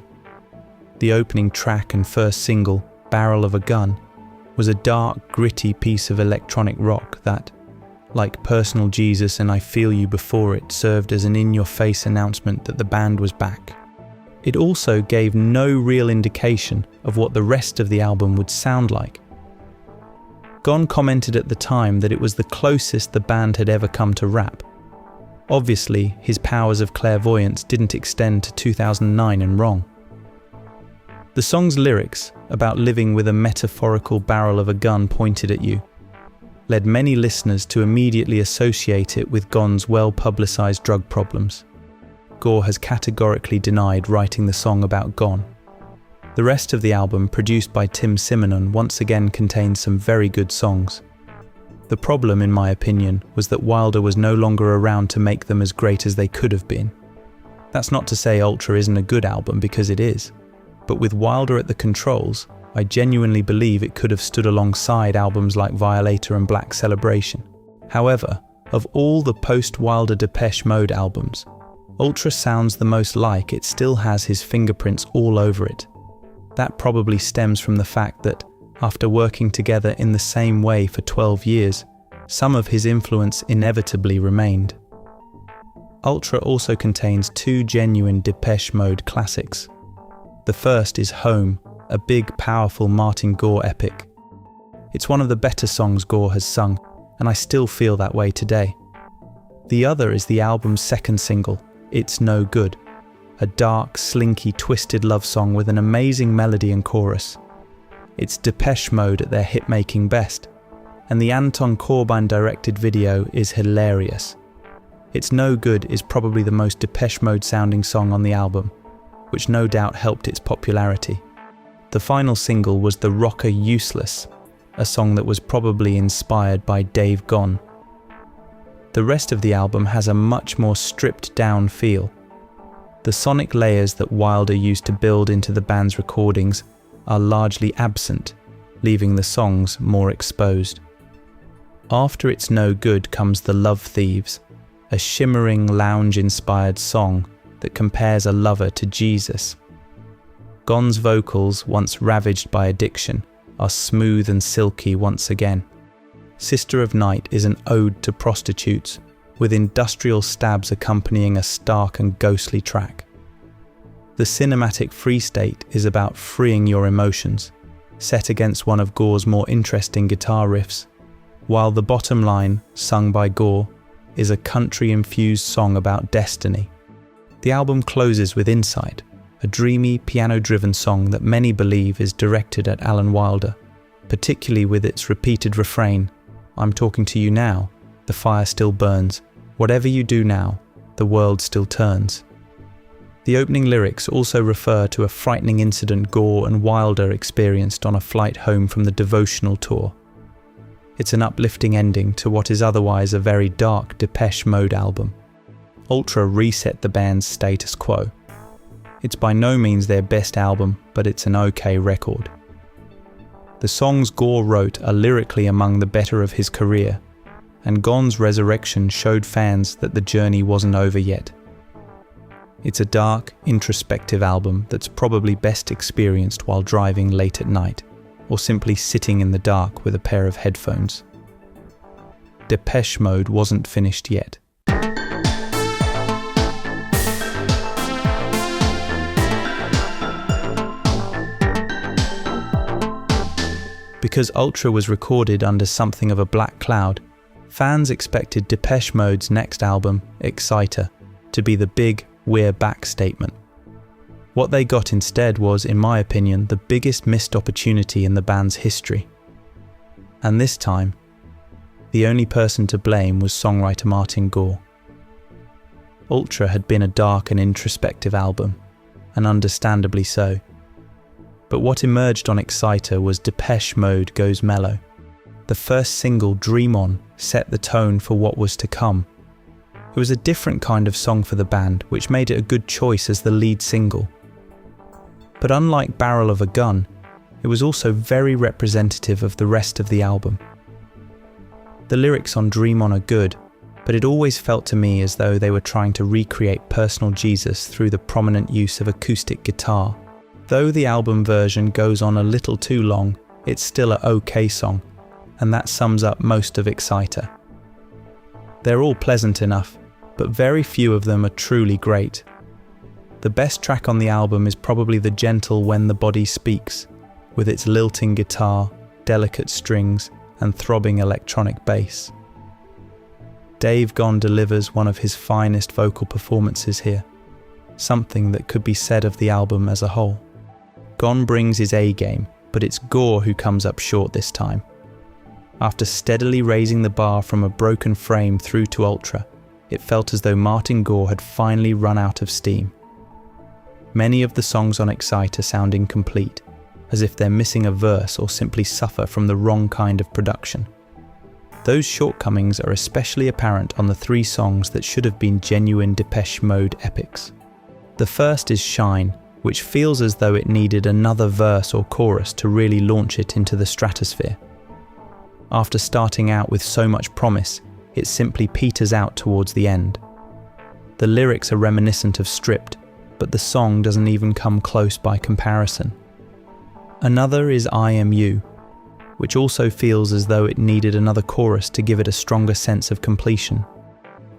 The opening track and first single, Barrel of a Gun, was a dark, gritty piece of electronic rock that, like Personal Jesus and I Feel You before it, served as an in-your-face announcement that the band was back. It also gave no real indication of what the rest of the album would sound like. Gahan commented at the time that it was the closest the band had ever come to rap. Obviously, his powers of clairvoyance didn't extend to 2009 and Wrong. The song's lyrics, about living with a metaphorical barrel of a gun pointed at you, led many listeners to immediately associate it with Gahan's well-publicised drug problems. Gore has categorically denied writing the song about Gahan. The rest of the album, produced by Tim Simonon, once again contains some very good songs. The problem, in my opinion, was that Wilder was no longer around to make them as great as they could have been. That's not to say Ultra isn't a good album, because it is. but with Wilder at the controls, I genuinely believe it could have stood alongside albums like Violator and Black Celebration. However, of all the post-Wilder Depeche Mode albums, Ultra sounds the most like it still has his fingerprints all over it. That probably stems from the fact that, after working together in the same way for 12 years, some of his influence inevitably remained. Ultra also contains two genuine Depeche Mode classics. The first is Home, a big, powerful Martin Gore epic. It's one of the better songs Gore has sung, and I still feel that way today. The other is the album's second single, It's No Good, a dark, slinky, twisted love song with an amazing melody and chorus. It's Depeche Mode at their hit-making best, and the Anton Corbijn directed video is hilarious. It's No Good is probably the most Depeche Mode sounding song on the album, which no doubt helped its popularity. The final single was the rocker Useless, a song that was probably inspired by Dave Gone. The rest of the album has a much more stripped down feel. The sonic layers that Wilder used to build into the band's recordings are largely absent, leaving the songs more exposed. After It's No Good comes The Love Thieves, a shimmering lounge-inspired song that compares a lover to Jesus. Gone's vocals, once ravaged by addiction, are smooth and silky once again. Sister of Night is an ode to prostitutes, with industrial stabs accompanying a stark and ghostly track. The cinematic Free State is about freeing your emotions, set against one of Gore's more interesting guitar riffs, while The Bottom Line, sung by Gore, is a country-infused song about destiny. The album closes with Inside, a dreamy, piano-driven song that many believe is directed at Alan Wilder, particularly with its repeated refrain, I'm talking to you now, the fire still burns, whatever you do now, the world still turns. The opening lyrics also refer to a frightening incident Gore and Wilder experienced on a flight home from the Devotional tour. It's an uplifting ending to what is otherwise a very dark Depeche Mode album. Ultra reset the band's status quo. It's by no means their best album, but it's an okay record. The songs Gore wrote are lyrically among the better of his career, and Gone's resurrection showed fans that the journey wasn't over yet. It's a dark, introspective album that's probably best experienced while driving late at night, or simply sitting in the dark with a pair of headphones. Depeche Mode wasn't finished yet. Because Ultra was recorded under something of a black cloud, fans expected Depeche Mode's next album, Exciter, to be the big "we're back" statement. What they got instead was, in my opinion, the biggest missed opportunity in the band's history. And this time, the only person to blame was songwriter Martin Gore. Ultra had been a dark and introspective album, and understandably so. But what emerged on Exciter was Depeche Mode Goes Mellow. The first single, Dream On, set the tone for what was to come. It was a different kind of song for the band, which made it a good choice as the lead single. But unlike Barrel of a Gun, it was also very representative of the rest of the album. The lyrics on Dream On are good, but it always felt to me as though they were trying to recreate personal Jesus through the prominent use of acoustic guitar. Though the album version goes on a little too long, it's still an okay song, and that sums up most of Exciter. They're all pleasant enough, but very few of them are truly great. The best track on the album is probably the gentle When the Body Speaks, with its lilting guitar, delicate strings, and throbbing electronic bass. Dave Gone delivers one of his finest vocal performances here, something that could be said of the album as a whole. Gone brings his A-game, but it's Gore who comes up short this time. After steadily raising the bar from a broken frame through to Ultra, it felt as though Martin Gore had finally run out of steam. Many of the songs on Exciter sound incomplete, as if they're missing a verse or simply suffer from the wrong kind of production. Those shortcomings are especially apparent on the three songs that should have been genuine Depeche Mode epics. The first is Shine, which feels as though it needed another verse or chorus to really launch it into the stratosphere. After starting out with so much promise, it simply peters out towards the end. The lyrics are reminiscent of Stripped, but the song doesn't even come close by comparison. Another is I Am You, which also feels as though it needed another chorus to give it a stronger sense of completion.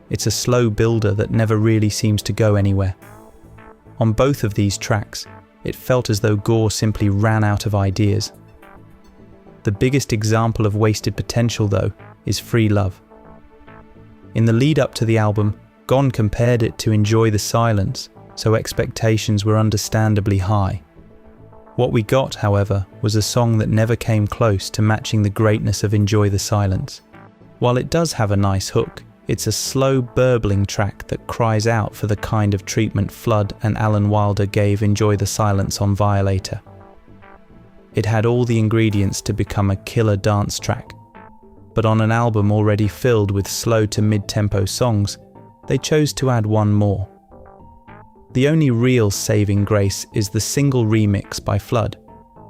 It's a slow builder that never really seems to go anywhere. On both of these tracks, it felt as though Gore simply ran out of ideas. The biggest example of wasted potential, though, is Free Love. In the lead up to the album, Gon compared it to Enjoy the Silence, so expectations were understandably high. What we got, however, was a song that never came close to matching the greatness of Enjoy the Silence. While it does have a nice hook, it's a slow, burbling track that cries out for the kind of treatment Flood and Alan Wilder gave Enjoy the Silence on Violator. It had all the ingredients to become a killer dance track, but on an album already filled with slow to mid-tempo songs, they chose to add one more. The only real saving grace is the single remix by Flood,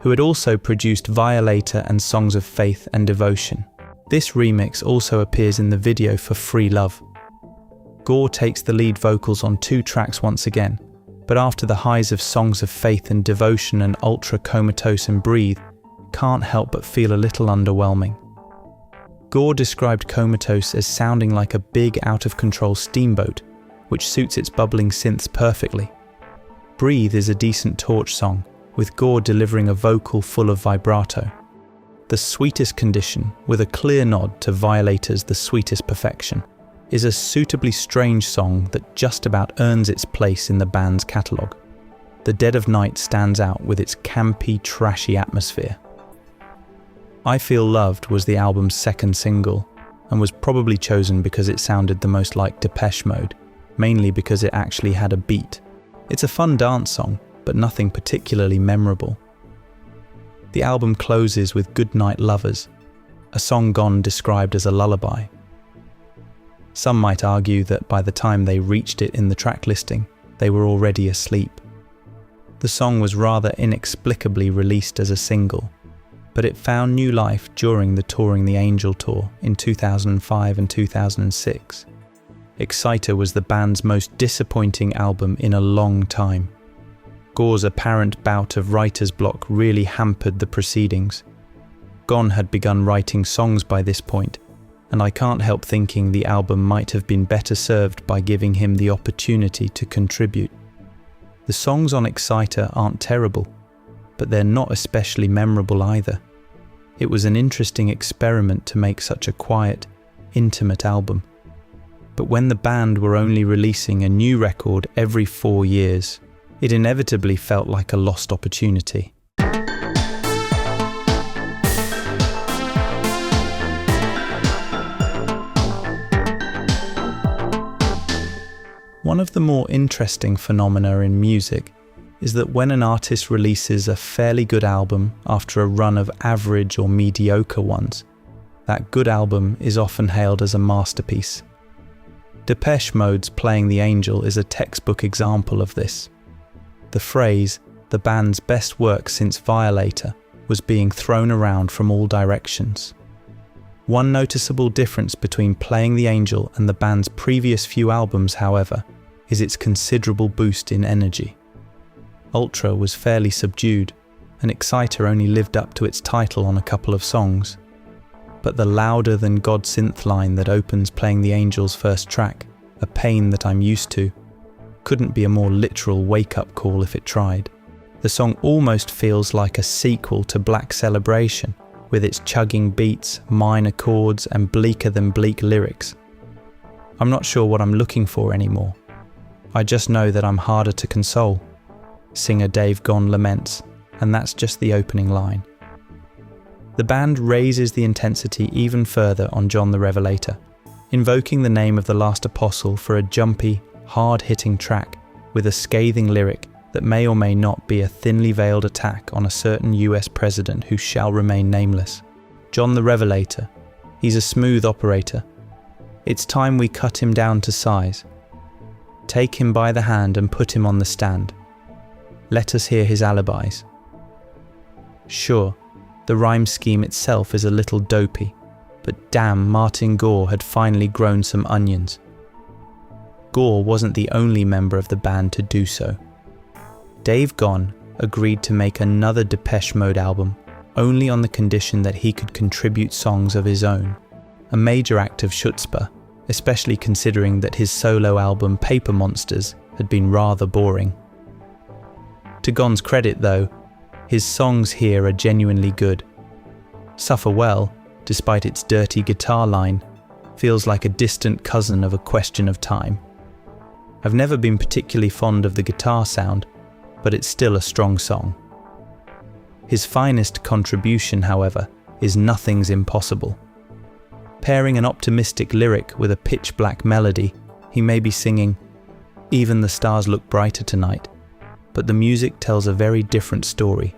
who had also produced Violator and Songs of Faith and Devotion. This remix also appears in the video for Free Love. Gore takes the lead vocals on 2 tracks once again, but after the highs of Songs of Faith and Devotion and Ultra Comatose and Breathe, can't help but feel a little underwhelming. Gore described Comatose as sounding like a big out-of-control steamboat, which suits its bubbling synths perfectly. Breathe is a decent torch song, with Gore delivering a vocal full of vibrato. The Sweetest Condition, with a clear nod to Violator's The Sweetest Perfection, is a suitably strange song that just about earns its place in the band's catalogue. The Dead of Night stands out with its campy, trashy atmosphere. I Feel Loved was the album's second single, and was probably chosen because it sounded the most like Depeche Mode, mainly because it actually had a beat. It's a fun dance song, but nothing particularly memorable. The album closes with Goodnight Lovers, a song Gon described as a lullaby. Some might argue that by the time they reached it in the track listing, they were already asleep. The song was rather inexplicably released as a single, but it found new life during the Touring the Angel tour in 2005 and 2006. Exciter was the band's most disappointing album in a long time. Gore's apparent bout of writer's block really hampered the proceedings. Gon had begun writing songs by this point, and I can't help thinking the album might have been better served by giving him the opportunity to contribute. The songs on Exciter aren't terrible, but they're not especially memorable either. It was an interesting experiment to make such a quiet, intimate album. But when the band were only releasing a new record every 4 years, it inevitably felt like a lost opportunity. One of the more interesting phenomena in music is that when an artist releases a fairly good album after a run of average or mediocre ones, that good album is often hailed as a masterpiece. Depeche Mode's Playing the Angel is a textbook example of this. The phrase, the band's best work since Violator, was being thrown around from all directions. One noticeable difference between Playing the Angel and the band's previous few albums, however, is its considerable boost in energy. Ultra was fairly subdued, and Exciter only lived up to its title on a couple of songs. But the louder than God synth line that opens Playing the Angel's first track, A Pain That I'm Used To, couldn't be a more literal wake-up call if it tried. The song almost feels like a sequel to Black Celebration, with its chugging beats, minor chords, and bleaker than bleak lyrics. I'm not sure what I'm looking for anymore. I just know that I'm harder to console. Singer Dave Gon laments, and that's just the opening line. The band raises the intensity even further on John the Revelator, invoking the name of the last apostle for a jumpy, hard-hitting track with a scathing lyric that may or may not be a thinly veiled attack on a certain US president who shall remain nameless. John the Revelator, he's a smooth operator. It's time we cut him down to size. Take him by the hand and put him on the stand. let us hear his alibis. Sure, the rhyme scheme itself is a little dopey, but damn, Martin Gore had finally grown some onions. Gore wasn't the only member of the band to do so. Dave Gahan agreed to make another Depeche Mode album only on the condition that he could contribute songs of his own, a major act of chutzpah, especially considering that his solo album Paper Monsters had been rather boring. To Gahan's credit though, his songs here are genuinely good. Suffer Well, despite its dirty guitar line, feels like a distant cousin of A Question of Time. I've never been particularly fond of the guitar sound, but it's still a strong song. His finest contribution, however, is Nothing's Impossible. Pairing an optimistic lyric with a pitch-black melody, he may be singing, "Even the stars look brighter tonight," but the music tells a very different story.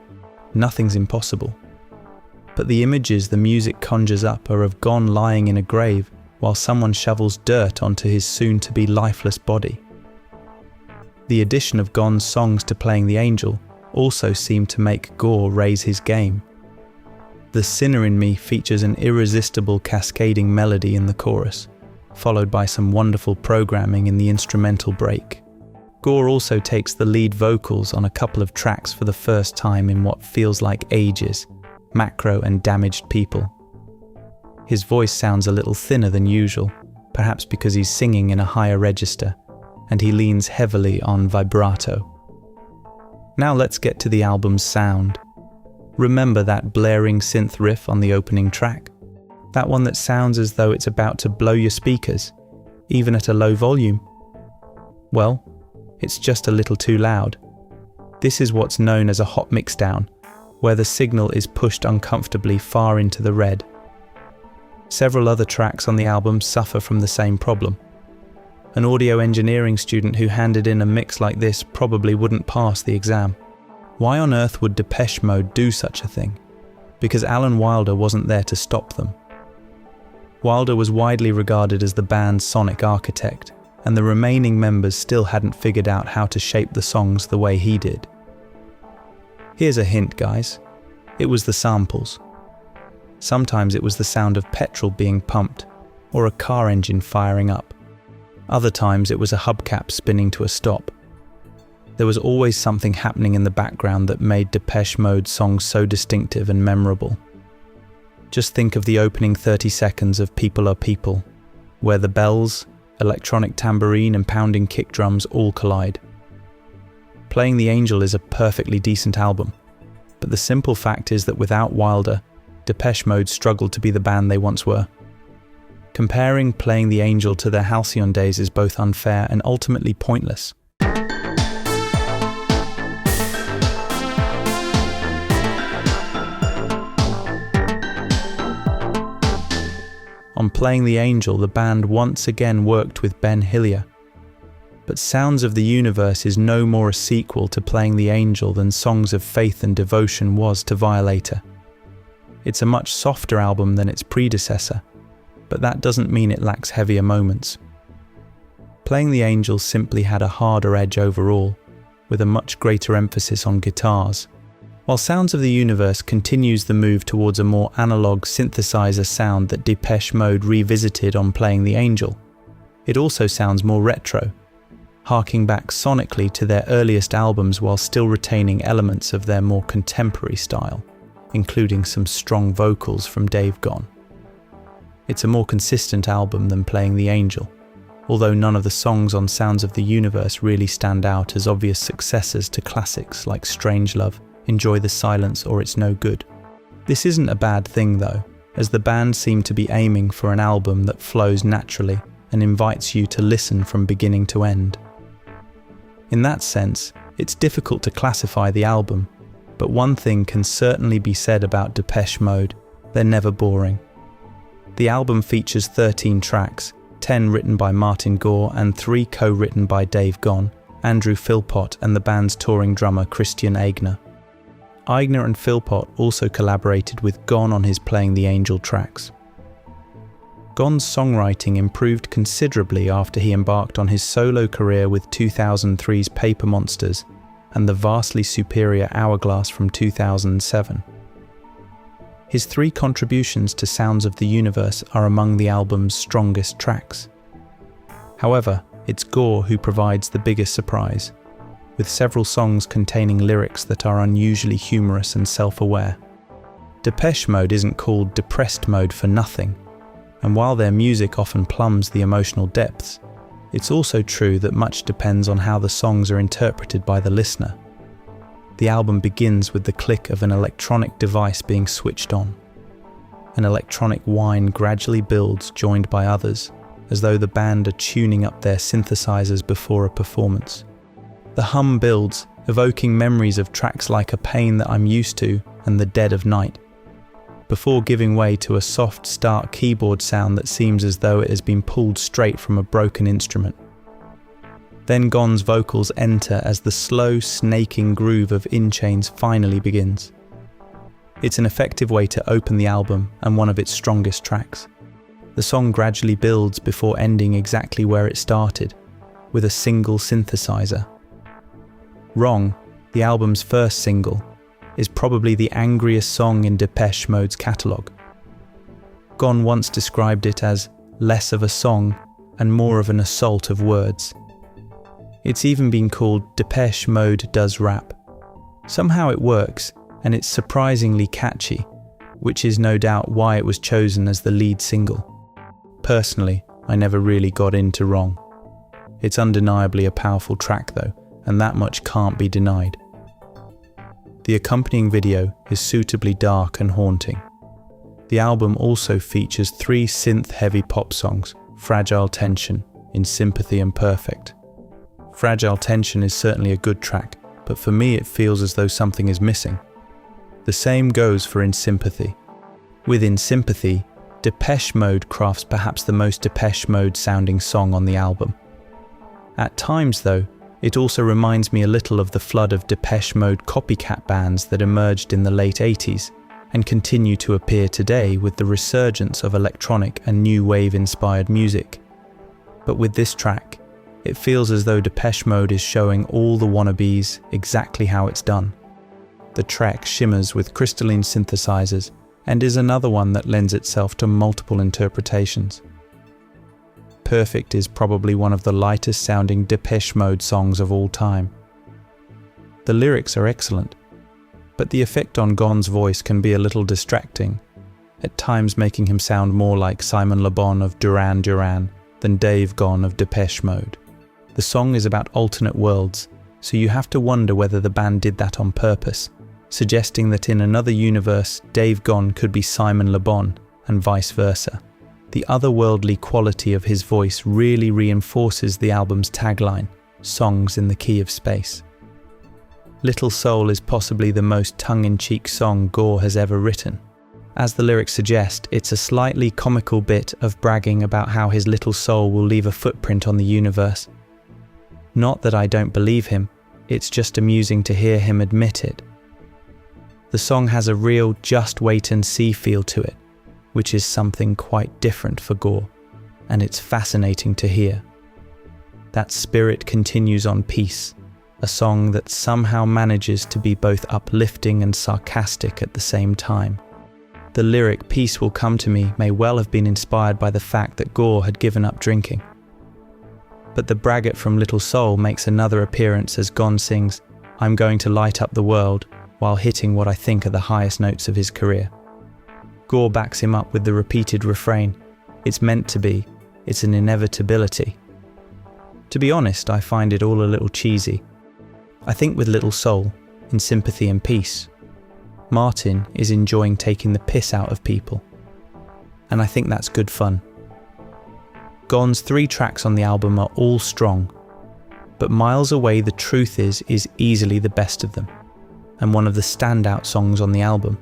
Nothing's impossible. But the images the music conjures up are of Gahan lying in a grave while someone shovels dirt onto his soon-to-be lifeless body. The addition of Gahan's songs to Playing the Angel also seemed to make Gore raise his game. The Sinner in Me features an irresistible cascading melody in the chorus, followed by some wonderful programming in the instrumental break. Gore also takes the lead vocals on a couple of tracks for the first time in what feels like ages, Macro and Damaged People. His voice sounds a little thinner than usual, perhaps because he's singing in a higher register, and he leans heavily on vibrato. Now let's get to the album's sound. Remember that blaring synth riff on the opening track? That one that sounds as though it's about to blow your speakers, even at a low volume? Well, it's just a little too loud. This is what's known as a hot mixdown, where the signal is pushed uncomfortably far into the red. Several other tracks on the album suffer from the same problem. An audio engineering student who handed in a mix like this probably wouldn't pass the exam. Why on earth would Depeche Mode do such a thing? Because Alan Wilder wasn't there to stop them. Wilder was widely regarded as the band's sonic architect, and the remaining members still hadn't figured out how to shape the songs the way he did. Here's a hint, guys. It was the samples. Sometimes it was the sound of petrol being pumped, or a car engine firing up. Other times it was a hubcap spinning to a stop. There was always something happening in the background that made Depeche Mode's songs so distinctive and memorable. Just think of the opening 30 seconds of People Are People, where the bells, electronic tambourine and pounding kick drums all collide. Playing the Angel is a perfectly decent album, but the simple fact is that without Wilder, Depeche Mode struggled to be the band they once were. Comparing Playing the Angel to their Halcyon days is both unfair and ultimately pointless. On Playing the Angel, the band once again worked with Ben Hillier. But Sounds of the Universe is no more a sequel to Playing the Angel than Songs of Faith and Devotion was to Violator. It's a much softer album than its predecessor, but that doesn't mean it lacks heavier moments. Playing the Angel simply had a harder edge overall, with a much greater emphasis on guitars. While Sounds of the Universe continues the move towards a more analog synthesizer sound that Depeche Mode revisited on Playing the Angel, it also sounds more retro, harking back sonically to their earliest albums while still retaining elements of their more contemporary style, including some strong vocals from Dave Gahan. It's a more consistent album than Playing the Angel, although none of the songs on Sounds of the Universe really stand out as obvious successors to classics like Strangelove, Enjoy the Silence or It's No Good. This isn't a bad thing though, as the band seem to be aiming for an album that flows naturally and invites you to listen from beginning to end. In that sense, it's difficult to classify the album, but one thing can certainly be said about Depeche Mode: they're never boring. The album features 13 tracks, 10 written by Martin Gore and 3 co-written by Dave Gahan, Andrew Philpott and the band's touring drummer Christian Eigner. Eigner and Philpott also collaborated with Gahan on his Playing the Angel tracks. Gahan's songwriting improved considerably after he embarked on his solo career with 2003's Paper Monsters, and the vastly superior Hourglass from 2007. His 3 contributions to Sounds of the Universe are among the album's strongest tracks. However, it's Gore who provides the biggest surprise, with several songs containing lyrics that are unusually humorous and self-aware. Depeche Mode isn't called Depressed Mode for nothing, and while their music often plumbs the emotional depths, it's also true that much depends on how the songs are interpreted by the listener. The album begins with the click of an electronic device being switched on. An electronic whine gradually builds, joined by others, as though the band are tuning up their synthesizers before a performance. The hum builds, evoking memories of tracks like A Pain That I'm Used To and The Dead of Night, before giving way to a soft, stark keyboard sound that seems as though it has been pulled straight from a broken instrument. Then Gon's vocals enter as the slow, snaking groove of In Chains finally begins. It's an effective way to open the album and one of its strongest tracks. The song gradually builds before ending exactly where it started, with a single synthesizer. Wrong, the album's first single, is probably the angriest song in Depeche Mode's catalogue. Gon once described it as less of a song and more of an assault of words. It's even been called Depeche Mode Does Rap. Somehow it works, and it's surprisingly catchy, which is no doubt why it was chosen as the lead single. Personally, I never really got into Wrong. It's undeniably a powerful track though, and that much can't be denied. The accompanying video is suitably dark and haunting. The album also features 3 synth-heavy pop songs, Fragile Tension, In Sympathy and Perfect. Fragile Tension is certainly a good track, but for me it feels as though something is missing. The same goes for In Sympathy. With In Sympathy, Depeche Mode crafts perhaps the most Depeche Mode sounding song on the album. At times though, it also reminds me a little of the flood of Depeche Mode copycat bands that emerged in the late 80s and continue to appear today with the resurgence of electronic and new wave inspired music. But with this track, it feels as though Depeche Mode is showing all the wannabes exactly how it's done. The track shimmers with crystalline synthesizers and is another one that lends itself to multiple interpretations. Perfect is probably one of the lightest sounding Depeche Mode songs of all time. The lyrics are excellent, but the effect on Gon's voice can be a little distracting, at times making him sound more like Simon Le Bon of Duran Duran than Dave Gon of Depeche Mode. The song is about alternate worlds, so you have to wonder whether the band did that on purpose, suggesting that in another universe Dave Gon could be Simon Le Bon and vice versa. The otherworldly quality of his voice really reinforces the album's tagline, Songs in the Key of Space. Little Soul is possibly the most tongue-in-cheek song Gore has ever written. As the lyrics suggest, it's a slightly comical bit of bragging about how his little soul will leave a footprint on the universe. Not that I don't believe him, it's just amusing to hear him admit it. The song has a real just wait and see feel to it, which is something quite different for Gore, and it's fascinating to hear. That spirit continues on Peace, a song that somehow manages to be both uplifting and sarcastic at the same time. The lyric Peace Will Come to Me may well have been inspired by the fact that Gore had given up drinking. But the braggart from Little Soul makes another appearance as Gon sings, I'm going to light up the world, while hitting what I think are the highest notes of his career. Gore backs him up with the repeated refrain, it's meant to be, it's an inevitability. To be honest, I find it all a little cheesy. I think with Little Soul, In Sympathy and Peace, Martin is enjoying taking the piss out of people. And I think that's good fun. Gon's 3 tracks on the album are all strong, but Miles Away The Truth is easily the best of them, and one of the standout songs on the album.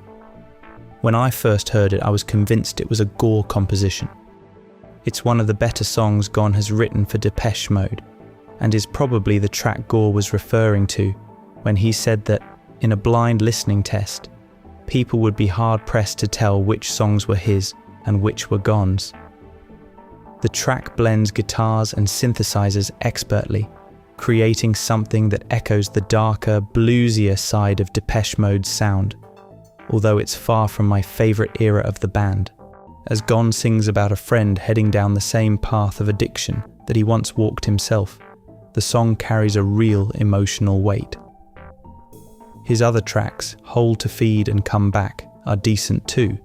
When I first heard it, I was convinced it was a Gore composition. It's one of the better songs Gon has written for Depeche Mode, and is probably the track Gore was referring to when he said that, in a blind listening test, people would be hard-pressed to tell which songs were his and which were Gon's. The track blends guitars and synthesizers expertly, creating something that echoes the darker, bluesier side of Depeche Mode's sound, although it's far from my favourite era of the band, as Gon sings about a friend heading down the same path of addiction that he once walked himself. The song carries a real emotional weight. His other tracks, Hold to Feed and Come Back, are decent too,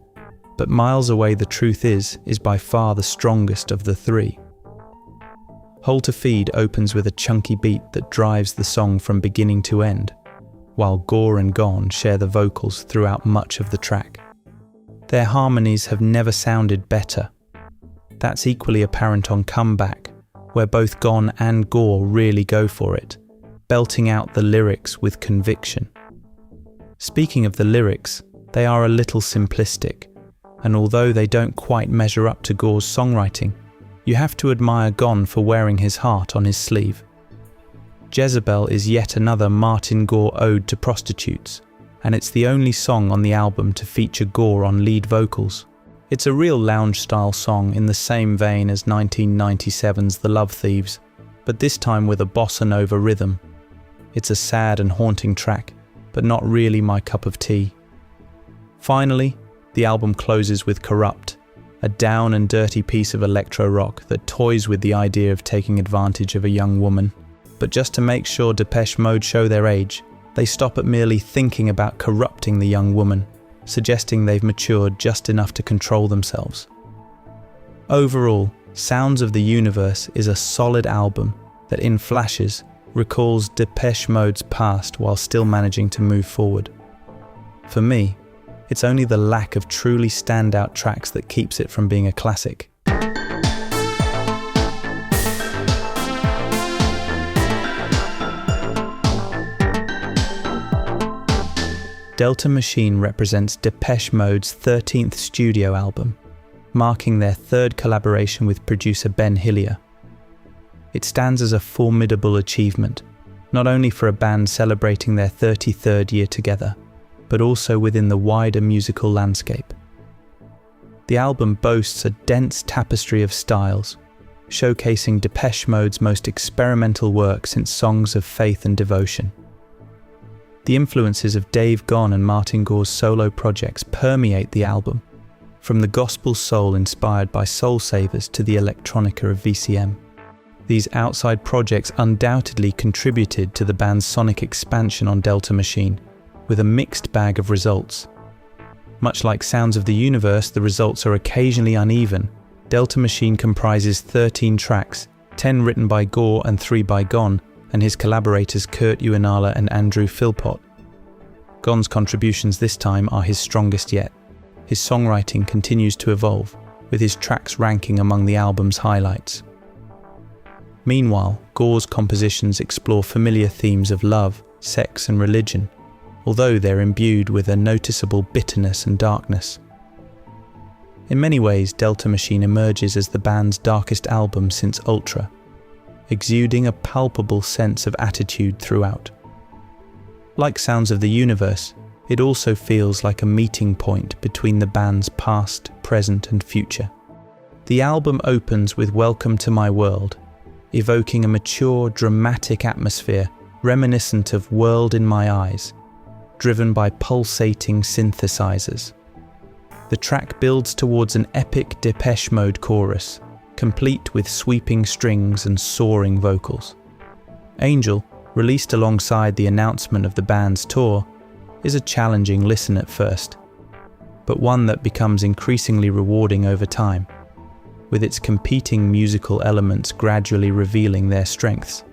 but Miles Away the Truth is by far the strongest of the three. Hold to Feed opens with a chunky beat that drives the song from beginning to end, while Gore and Gon share the vocals throughout much of the track. Their harmonies have never sounded better. That's equally apparent on Come Back, where both Gon and Gore really go for it, belting out the lyrics with conviction. Speaking of the lyrics, they are a little simplistic, and although they don't quite measure up to Gore's songwriting, you have to admire Gon for wearing his heart on his sleeve. Jezebel is yet another Martin Gore ode to prostitutes, and it's the only song on the album to feature Gore on lead vocals. It's a real lounge-style song in the same vein as 1997's The Love Thieves, but this time with a bossa nova rhythm. It's a sad and haunting track, but not really my cup of tea. Finally, the album closes with Corrupt, a down and dirty piece of electro rock that toys with the idea of taking advantage of a young woman. But just to make sure Depeche Mode show their age, they stop at merely thinking about corrupting the young woman, suggesting they've matured just enough to control themselves. Overall, Sounds of the Universe is a solid album that in flashes recalls Depeche Mode's past while still managing to move forward. For me, it's only the lack of truly standout tracks that keeps it from being a classic. Delta Machine represents Depeche Mode's 13th studio album, marking their third collaboration with producer Ben Hillier. It stands as a formidable achievement, not only for a band celebrating their 33rd year together, but also within the wider musical landscape. The album boasts a dense tapestry of styles, showcasing Depeche Mode's most experimental work since Songs of Faith and Devotion. The influences of Dave Gon and Martin Gore's solo projects permeate the album, from the gospel soul inspired by Soul Savers to the electronica of VCM. These outside projects undoubtedly contributed to the band's sonic expansion on Delta Machine, with a mixed bag of results. Much like Sounds of the Universe, the results are occasionally uneven. Delta Machine comprises 13 tracks, 10 written by Gore and 3 by Gon, and his collaborators Kurt Uenala and Andrew Philpott. Gon's contributions this time are his strongest yet. His songwriting continues to evolve, with his tracks ranking among the album's highlights. Meanwhile, Gore's compositions explore familiar themes of love, sex and religion, although they're imbued with a noticeable bitterness and darkness. In many ways, Delta Machine emerges as the band's darkest album since Ultra, exuding a palpable sense of attitude throughout. Like Sounds of the Universe, it also feels like a meeting point between the band's past, present and future. The album opens with Welcome to My World, evoking a mature, dramatic atmosphere reminiscent of World in My Eyes, driven by pulsating synthesizers. The track builds towards an epic Depeche Mode chorus, complete with sweeping strings and soaring vocals. Angel, released alongside the announcement of the band's tour, is a challenging listen at first, but one that becomes increasingly rewarding over time, with its competing musical elements gradually revealing their strengths.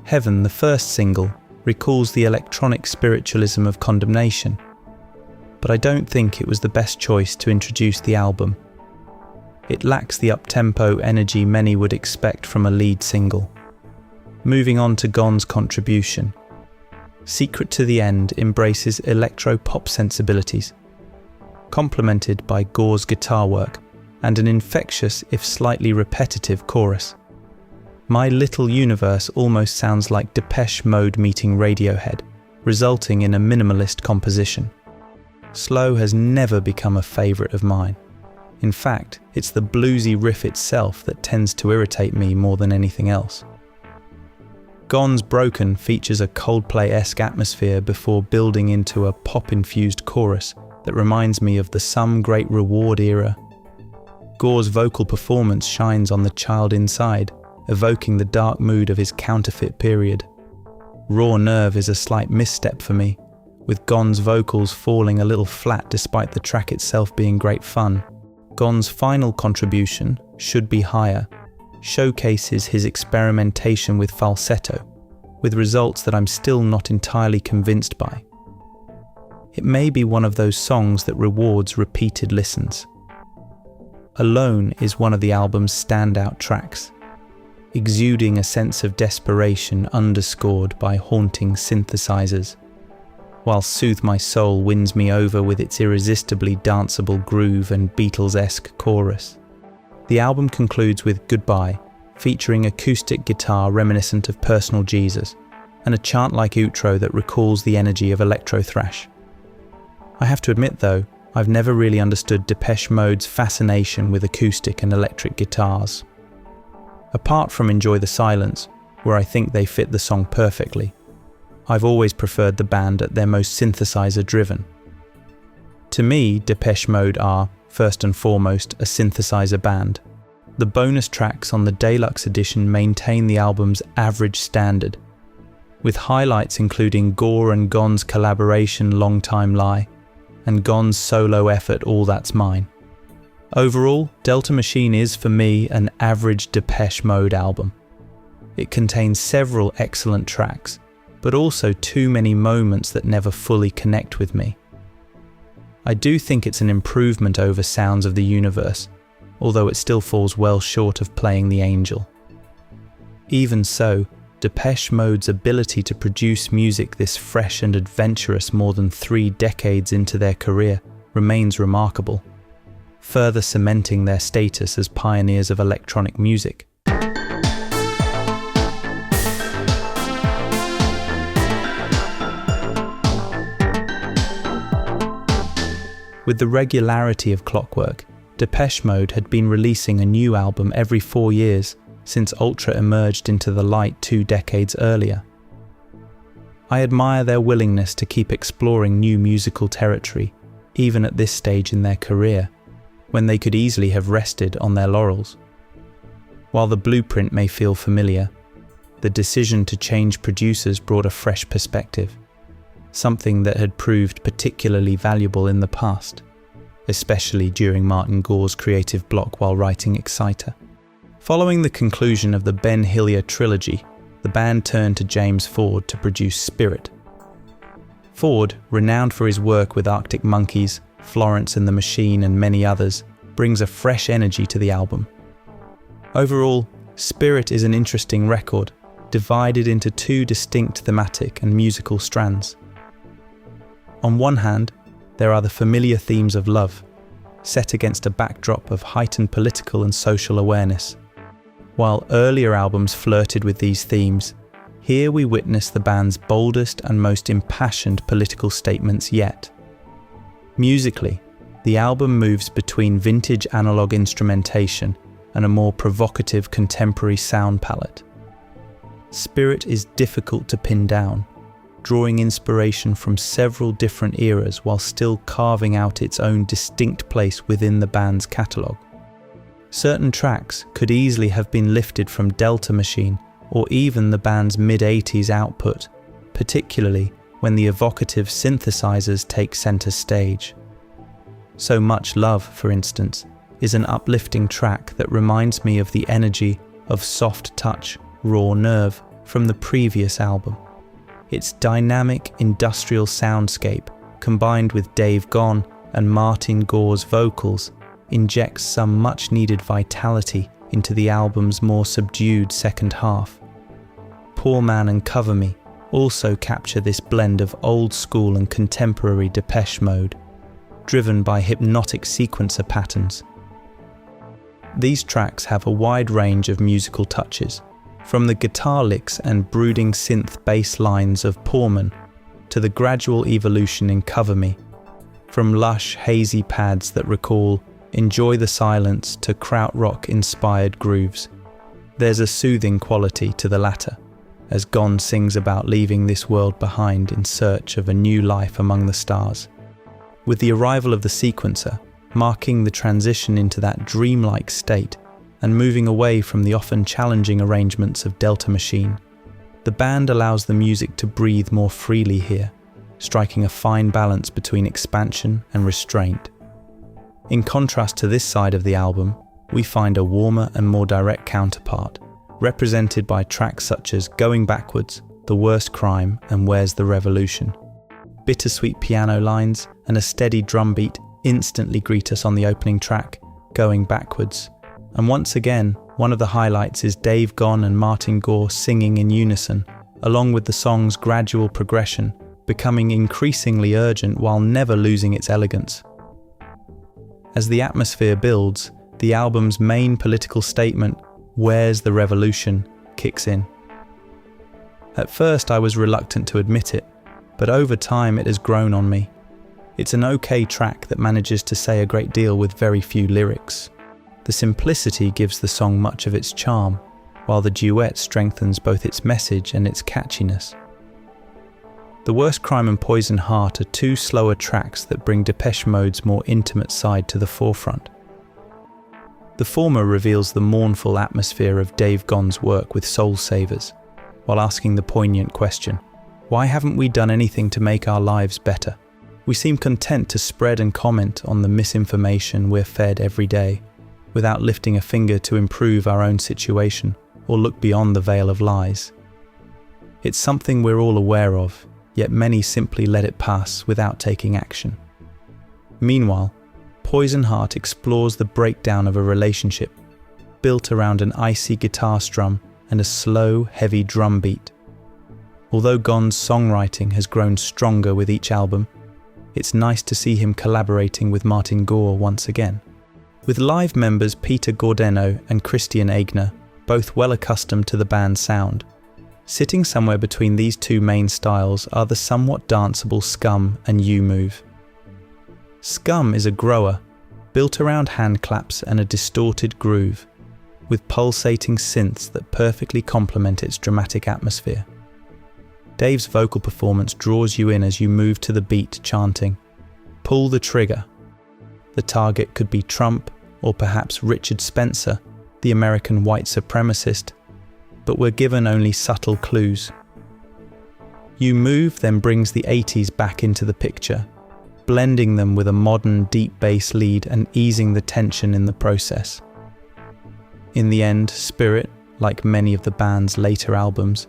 Heaven, the first single, recalls the electronic spiritualism of Condemnation, but I don't think it was the best choice to introduce the album. It lacks the up-tempo energy many would expect from a lead single. Moving on to Gon's contribution, Secret to the End embraces electro-pop sensibilities, complemented by Gore's guitar work and an infectious if slightly repetitive chorus. My Little Universe almost sounds like Depeche Mode meeting Radiohead, resulting in a minimalist composition. Slow has never become a favourite of mine. In fact, it's the bluesy riff itself that tends to irritate me more than anything else. Gone's Broken features a Coldplay-esque atmosphere before building into a pop-infused chorus that reminds me of the Some Great Reward era. Gore's vocal performance shines on the child inside, evoking the dark mood of his counterfeit period. Raw Nerve is a slight misstep for me, with Gone's vocals falling a little flat despite the track itself being great fun. Gone's final contribution, Should Be Higher, showcases his experimentation with falsetto, with results that I'm still not entirely convinced by. It may be one of those songs that rewards repeated listens. Alone is one of the album's standout tracks, exuding a sense of desperation underscored by haunting synthesizers, while Soothe My Soul wins me over with its irresistibly danceable groove and Beatles-esque chorus. The album concludes with Goodbye, featuring acoustic guitar reminiscent of Personal Jesus, and a chant-like outro that recalls the energy of electro thrash. I have to admit though, I've never really understood Depeche Mode's fascination with acoustic and electric guitars. Apart from Enjoy the Silence, where I think they fit the song perfectly, I've always preferred the band at their most synthesizer-driven. To me, Depeche Mode are, first and foremost, a synthesizer band. The bonus tracks on the Deluxe Edition maintain the album's average standard, with highlights including Gore and Gone's collaboration Long Time Lie, and Gone's solo effort All That's Mine. Overall, Delta Machine is, for me, an average Depeche Mode album. It contains several excellent tracks, but also too many moments that never fully connect with me. I do think it's an improvement over Sounds of the Universe, although it still falls well short of Playing the Angel. Even so, Depeche Mode's ability to produce music this fresh and adventurous more than 3 decades into their career remains remarkable, further cementing their status as pioneers of electronic music. With the regularity of clockwork, Depeche Mode had been releasing a new album every 4 years since Ultra emerged into the light 2 decades earlier. I admire their willingness to keep exploring new musical territory, even at this stage in their career, when they could easily have rested on their laurels. While the blueprint may feel familiar, the decision to change producers brought a fresh perspective, something that had proved particularly valuable in the past, especially during Martin Gore's creative block while writing Exciter. Following the conclusion of the Ben Hillier trilogy, the band turned to James Ford to produce Spirit. Ford, renowned for his work with Arctic Monkeys, Florence and the Machine and many others, brings a fresh energy to the album. Overall, Spirit is an interesting record, divided into 2 distinct thematic and musical strands. On one hand, there are the familiar themes of love, set against a backdrop of heightened political and social awareness. While earlier albums flirted with these themes, here we witness the band's boldest and most impassioned political statements yet. Musically, the album moves between vintage analog instrumentation and a more provocative contemporary sound palette. Spirit is difficult to pin down, drawing inspiration from several different eras while still carving out its own distinct place within the band's catalogue. Certain tracks could easily have been lifted from Delta Machine or even the band's mid-80s output, particularly when the evocative synthesizers take center stage. So Much Love, for instance, is an uplifting track that reminds me of the energy of Soft Touch, Raw Nerve from the previous album. Its dynamic industrial soundscape, combined with Dave Gone and Martin Gore's vocals, injects some much-needed vitality into the album's more subdued second half. Poor Man and Cover Me also capture this blend of old-school and contemporary Depeche Mode, driven by hypnotic sequencer patterns. These tracks have a wide range of musical touches, from the guitar licks and brooding synth bass lines of Poor Man to the gradual evolution in Cover Me, from lush, hazy pads that recall Enjoy the Silence to krautrock-inspired grooves. There's a soothing quality to the latter, as Gon sings about leaving this world behind in search of a new life among the stars. With the arrival of the sequencer, marking the transition into that dreamlike state and moving away from the often challenging arrangements of Delta Machine, the band allows the music to breathe more freely here, striking a fine balance between expansion and restraint. In contrast to this side of the album, we find a warmer and more direct counterpart, represented by tracks such as Going Backwards, The Worst Crime, and Where's the Revolution. Bittersweet piano lines and a steady drum beat instantly greet us on the opening track, Going Backwards. And once again, one of the highlights is Dave Gon and Martin Gore singing in unison, along with the song's gradual progression, becoming increasingly urgent while never losing its elegance. As the atmosphere builds, the album's main political statement, Where's the Revolution, kicks in. At first I was reluctant to admit it, but over time it has grown on me. It's an okay track that manages to say a great deal with very few lyrics. The simplicity gives the song much of its charm, while the duet strengthens both its message and its catchiness. The Worst Crime and Poison Heart are two slower tracks that bring Depeche Mode's more intimate side to the forefront. The former reveals the mournful atmosphere of Dave Gon's work with Soul Savers, while asking the poignant question, why haven't we done anything to make our lives better? We seem content to spread and comment on the misinformation we're fed every day, without lifting a finger to improve our own situation or look beyond the veil of lies. It's something we're all aware of, yet many simply let it pass without taking action. Meanwhile, Poison Heart explores the breakdown of a relationship built around an icy guitar strum and a slow, heavy drum beat. Although Gon's songwriting has grown stronger with each album, it's nice to see him collaborating with Martin Gore once again. With live members Peter Gordeno and Christian Eigner, both well accustomed to the band's sound, sitting somewhere between these two main styles are the somewhat danceable Scum and You Move. Scum is a grower, built around hand claps and a distorted groove, with pulsating synths that perfectly complement its dramatic atmosphere. Dave's vocal performance draws you in as you move to the beat, chanting, "Pull the trigger." The target could be Trump or perhaps Richard Spencer, the American white supremacist, but we're given only subtle clues. You Move then brings the 80s back into the picture, blending them with a modern deep bass lead and easing the tension in the process. In the end, Spirit, like many of the band's later albums,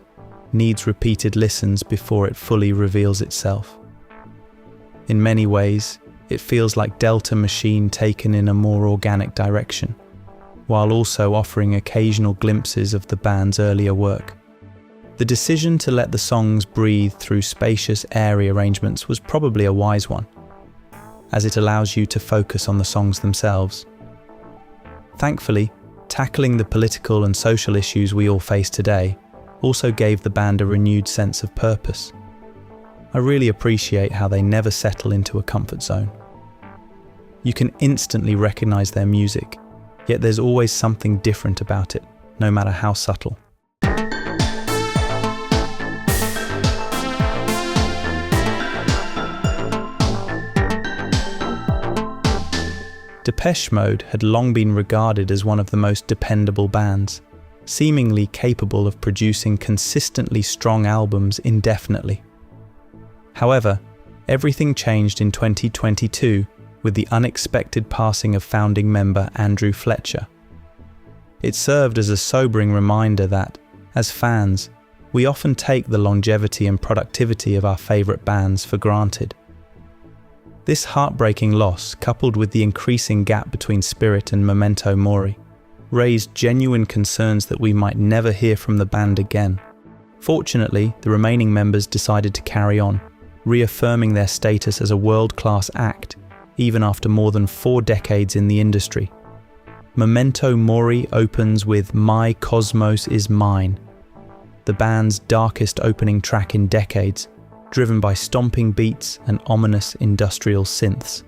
needs repeated listens before it fully reveals itself. In many ways, it feels like Delta Machine taken in a more organic direction, while also offering occasional glimpses of the band's earlier work. The decision to let the songs breathe through spacious, airy arrangements was probably a wise one, as it allows you to focus on the songs themselves. Thankfully, tackling the political and social issues we all face today also gave the band a renewed sense of purpose. I really appreciate how they never settle into a comfort zone. You can instantly recognize their music, yet there's always something different about it, no matter how subtle. Depeche Mode had long been regarded as one of the most dependable bands, seemingly capable of producing consistently strong albums indefinitely. However, everything changed in 2022 with the unexpected passing of founding member Andrew Fletcher. It served as a sobering reminder that, as fans, we often take the longevity and productivity of our favourite bands for granted. This heartbreaking loss, coupled with the increasing gap between Spirit and Memento Mori, raised genuine concerns that we might never hear from the band again. Fortunately, the remaining members decided to carry on, reaffirming their status as a world-class act, even after more than 4 decades in the industry. Memento Mori opens with My Cosmos Is Mine, the band's darkest opening track in decades, driven by stomping beats and ominous industrial synths.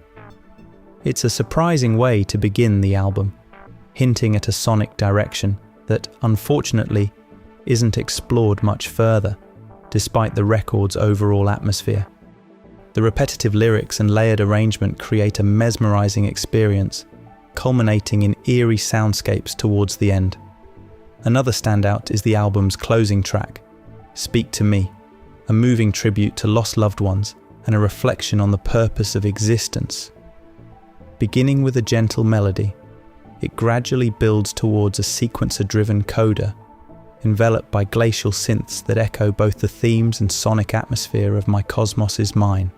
It's a surprising way to begin the album, hinting at a sonic direction that, unfortunately, isn't explored much further, despite the record's overall atmosphere. The repetitive lyrics and layered arrangement create a mesmerizing experience, culminating in eerie soundscapes towards the end. Another standout is the album's closing track, Speak to Me, a moving tribute to lost loved ones and a reflection on the purpose of existence. Beginning with a gentle melody, it gradually builds towards a sequencer-driven coda, enveloped by glacial synths that echo both the themes and sonic atmosphere of My Cosmos' Mine.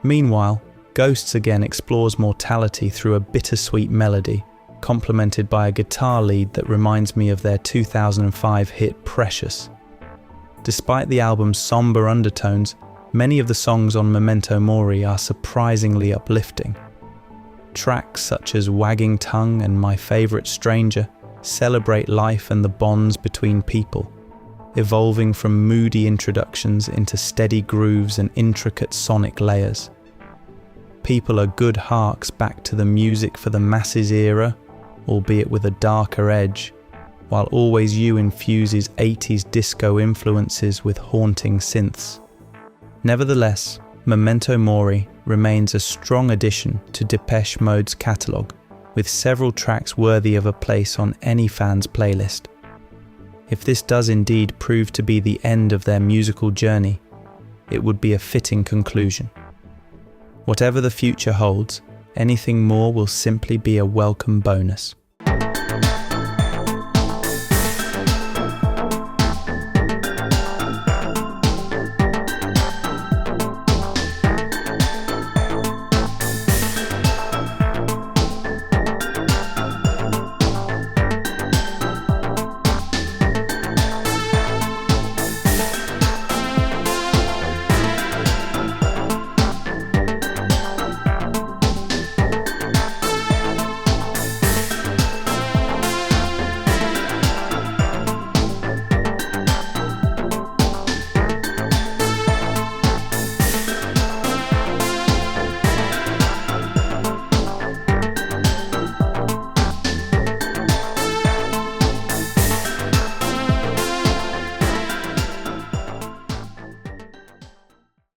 Meanwhile, Ghosts again explores mortality through a bittersweet melody, complemented by a guitar lead that reminds me of their 2005 hit Precious. Despite the album's somber undertones, many of the songs on Memento Mori are surprisingly uplifting. Tracks such as Wagging Tongue and My Favorite Stranger celebrate life and the bonds between people, evolving from moody introductions into steady grooves and intricate sonic layers. People are good harks back to the music for the masses era, albeit with a darker edge, while Always You infuses 80s disco influences with haunting synths. Nevertheless, Memento Mori remains a strong addition to Depeche Mode's catalogue, with several tracks worthy of a place on any fan's playlist. If this does indeed prove to be the end of their musical journey, it would be a fitting conclusion. Whatever the future holds, anything more will simply be a welcome bonus.